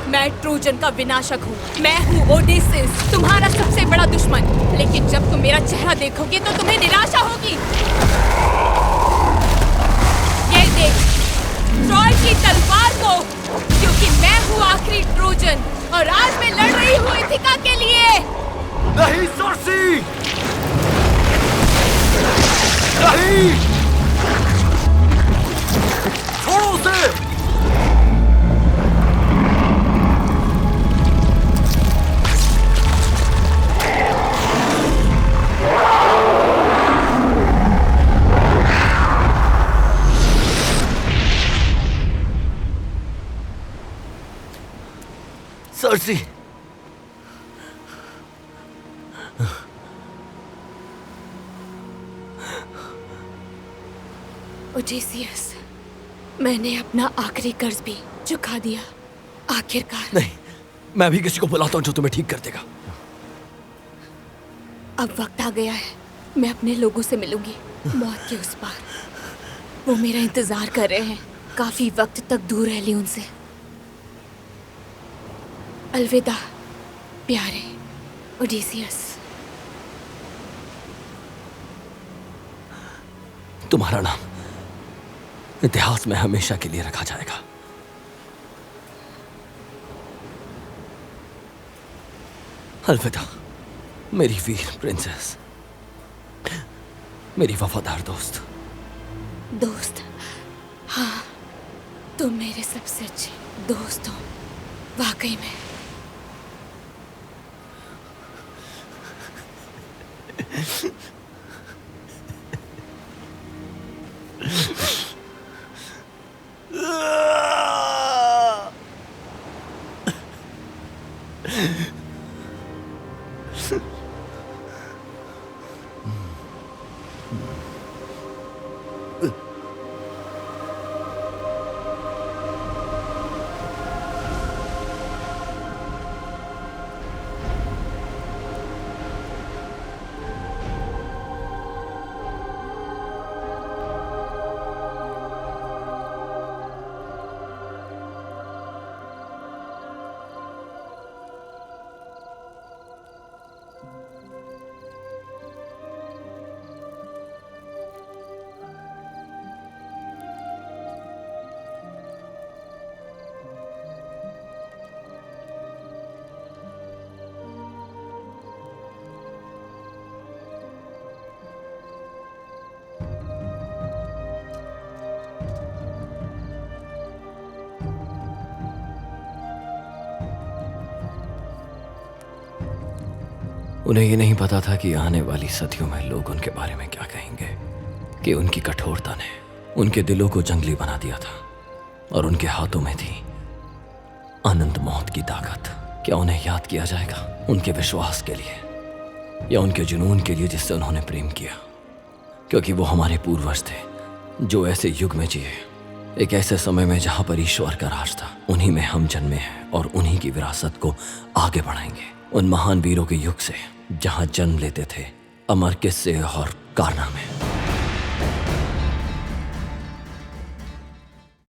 मैं ट्रोजन का विनाशक हूँ। मैं हूँ ओडेसियस, तुम्हारा सबसे बड़ा दुश्मन। लेकिन जब तुम मेरा चेहरा देखोगे तो तुम्हें निराशा होगी। ये देख, ट्रॉय की तलवार को, क्योंकि मैं हूँ आखिरी ट्रोजन और आज मैं लड़ रही हूँ इथिका के लिए। नहीं सोर्सी, नहीं। पर्सी, ओडेसियस, मैंने अपना आखिरी कर्ज भी चुका दिया आखिरकार। नहीं, मैं भी किसी को बुलाता हूं जो तुम्हें ठीक कर देगा। अब वक्त आ गया है, मैं अपने लोगों से मिलूंगी मौत के उस पार। वो मेरा इंतजार कर रहे हैं, काफी वक्त तक दूर रह ली उनसे। अलविदा प्यारे ओडेसियस। तुम्हारा नाम इतिहास में हमेशा के लिए रखा जाएगा। अलविदा मेरी वीर प्रिंसेस, मेरी वफादार दोस्त। दोस्त? हाँ, तुम मेरे सबसे अच्छे दोस्त हो, वाकई में। उन्हें ये नहीं पता था कि आने वाली सदियों में लोग उनके बारे में क्या कहेंगे, कि उनकी कठोरता ने उनके दिलों को जंगली बना दिया था और उनके हाथों में थी अनंत मौत की ताकत। क्या उन्हें याद किया जाएगा उनके विश्वास के लिए या उनके जुनून के लिए जिससे उन्होंने प्रेम किया? क्योंकि वो हमारे पूर्वज थे जो ऐसे युग में जिए, एक ऐसे समय में जहां पर ईश्वर का राज था। उन्हीं में हम जन्मे हैं और उन्हीं की विरासत को आगे बढ़ाएंगे। उन महान वीरों के युग से जहां जन्म लेते थे अमर किस्से और कारनामे।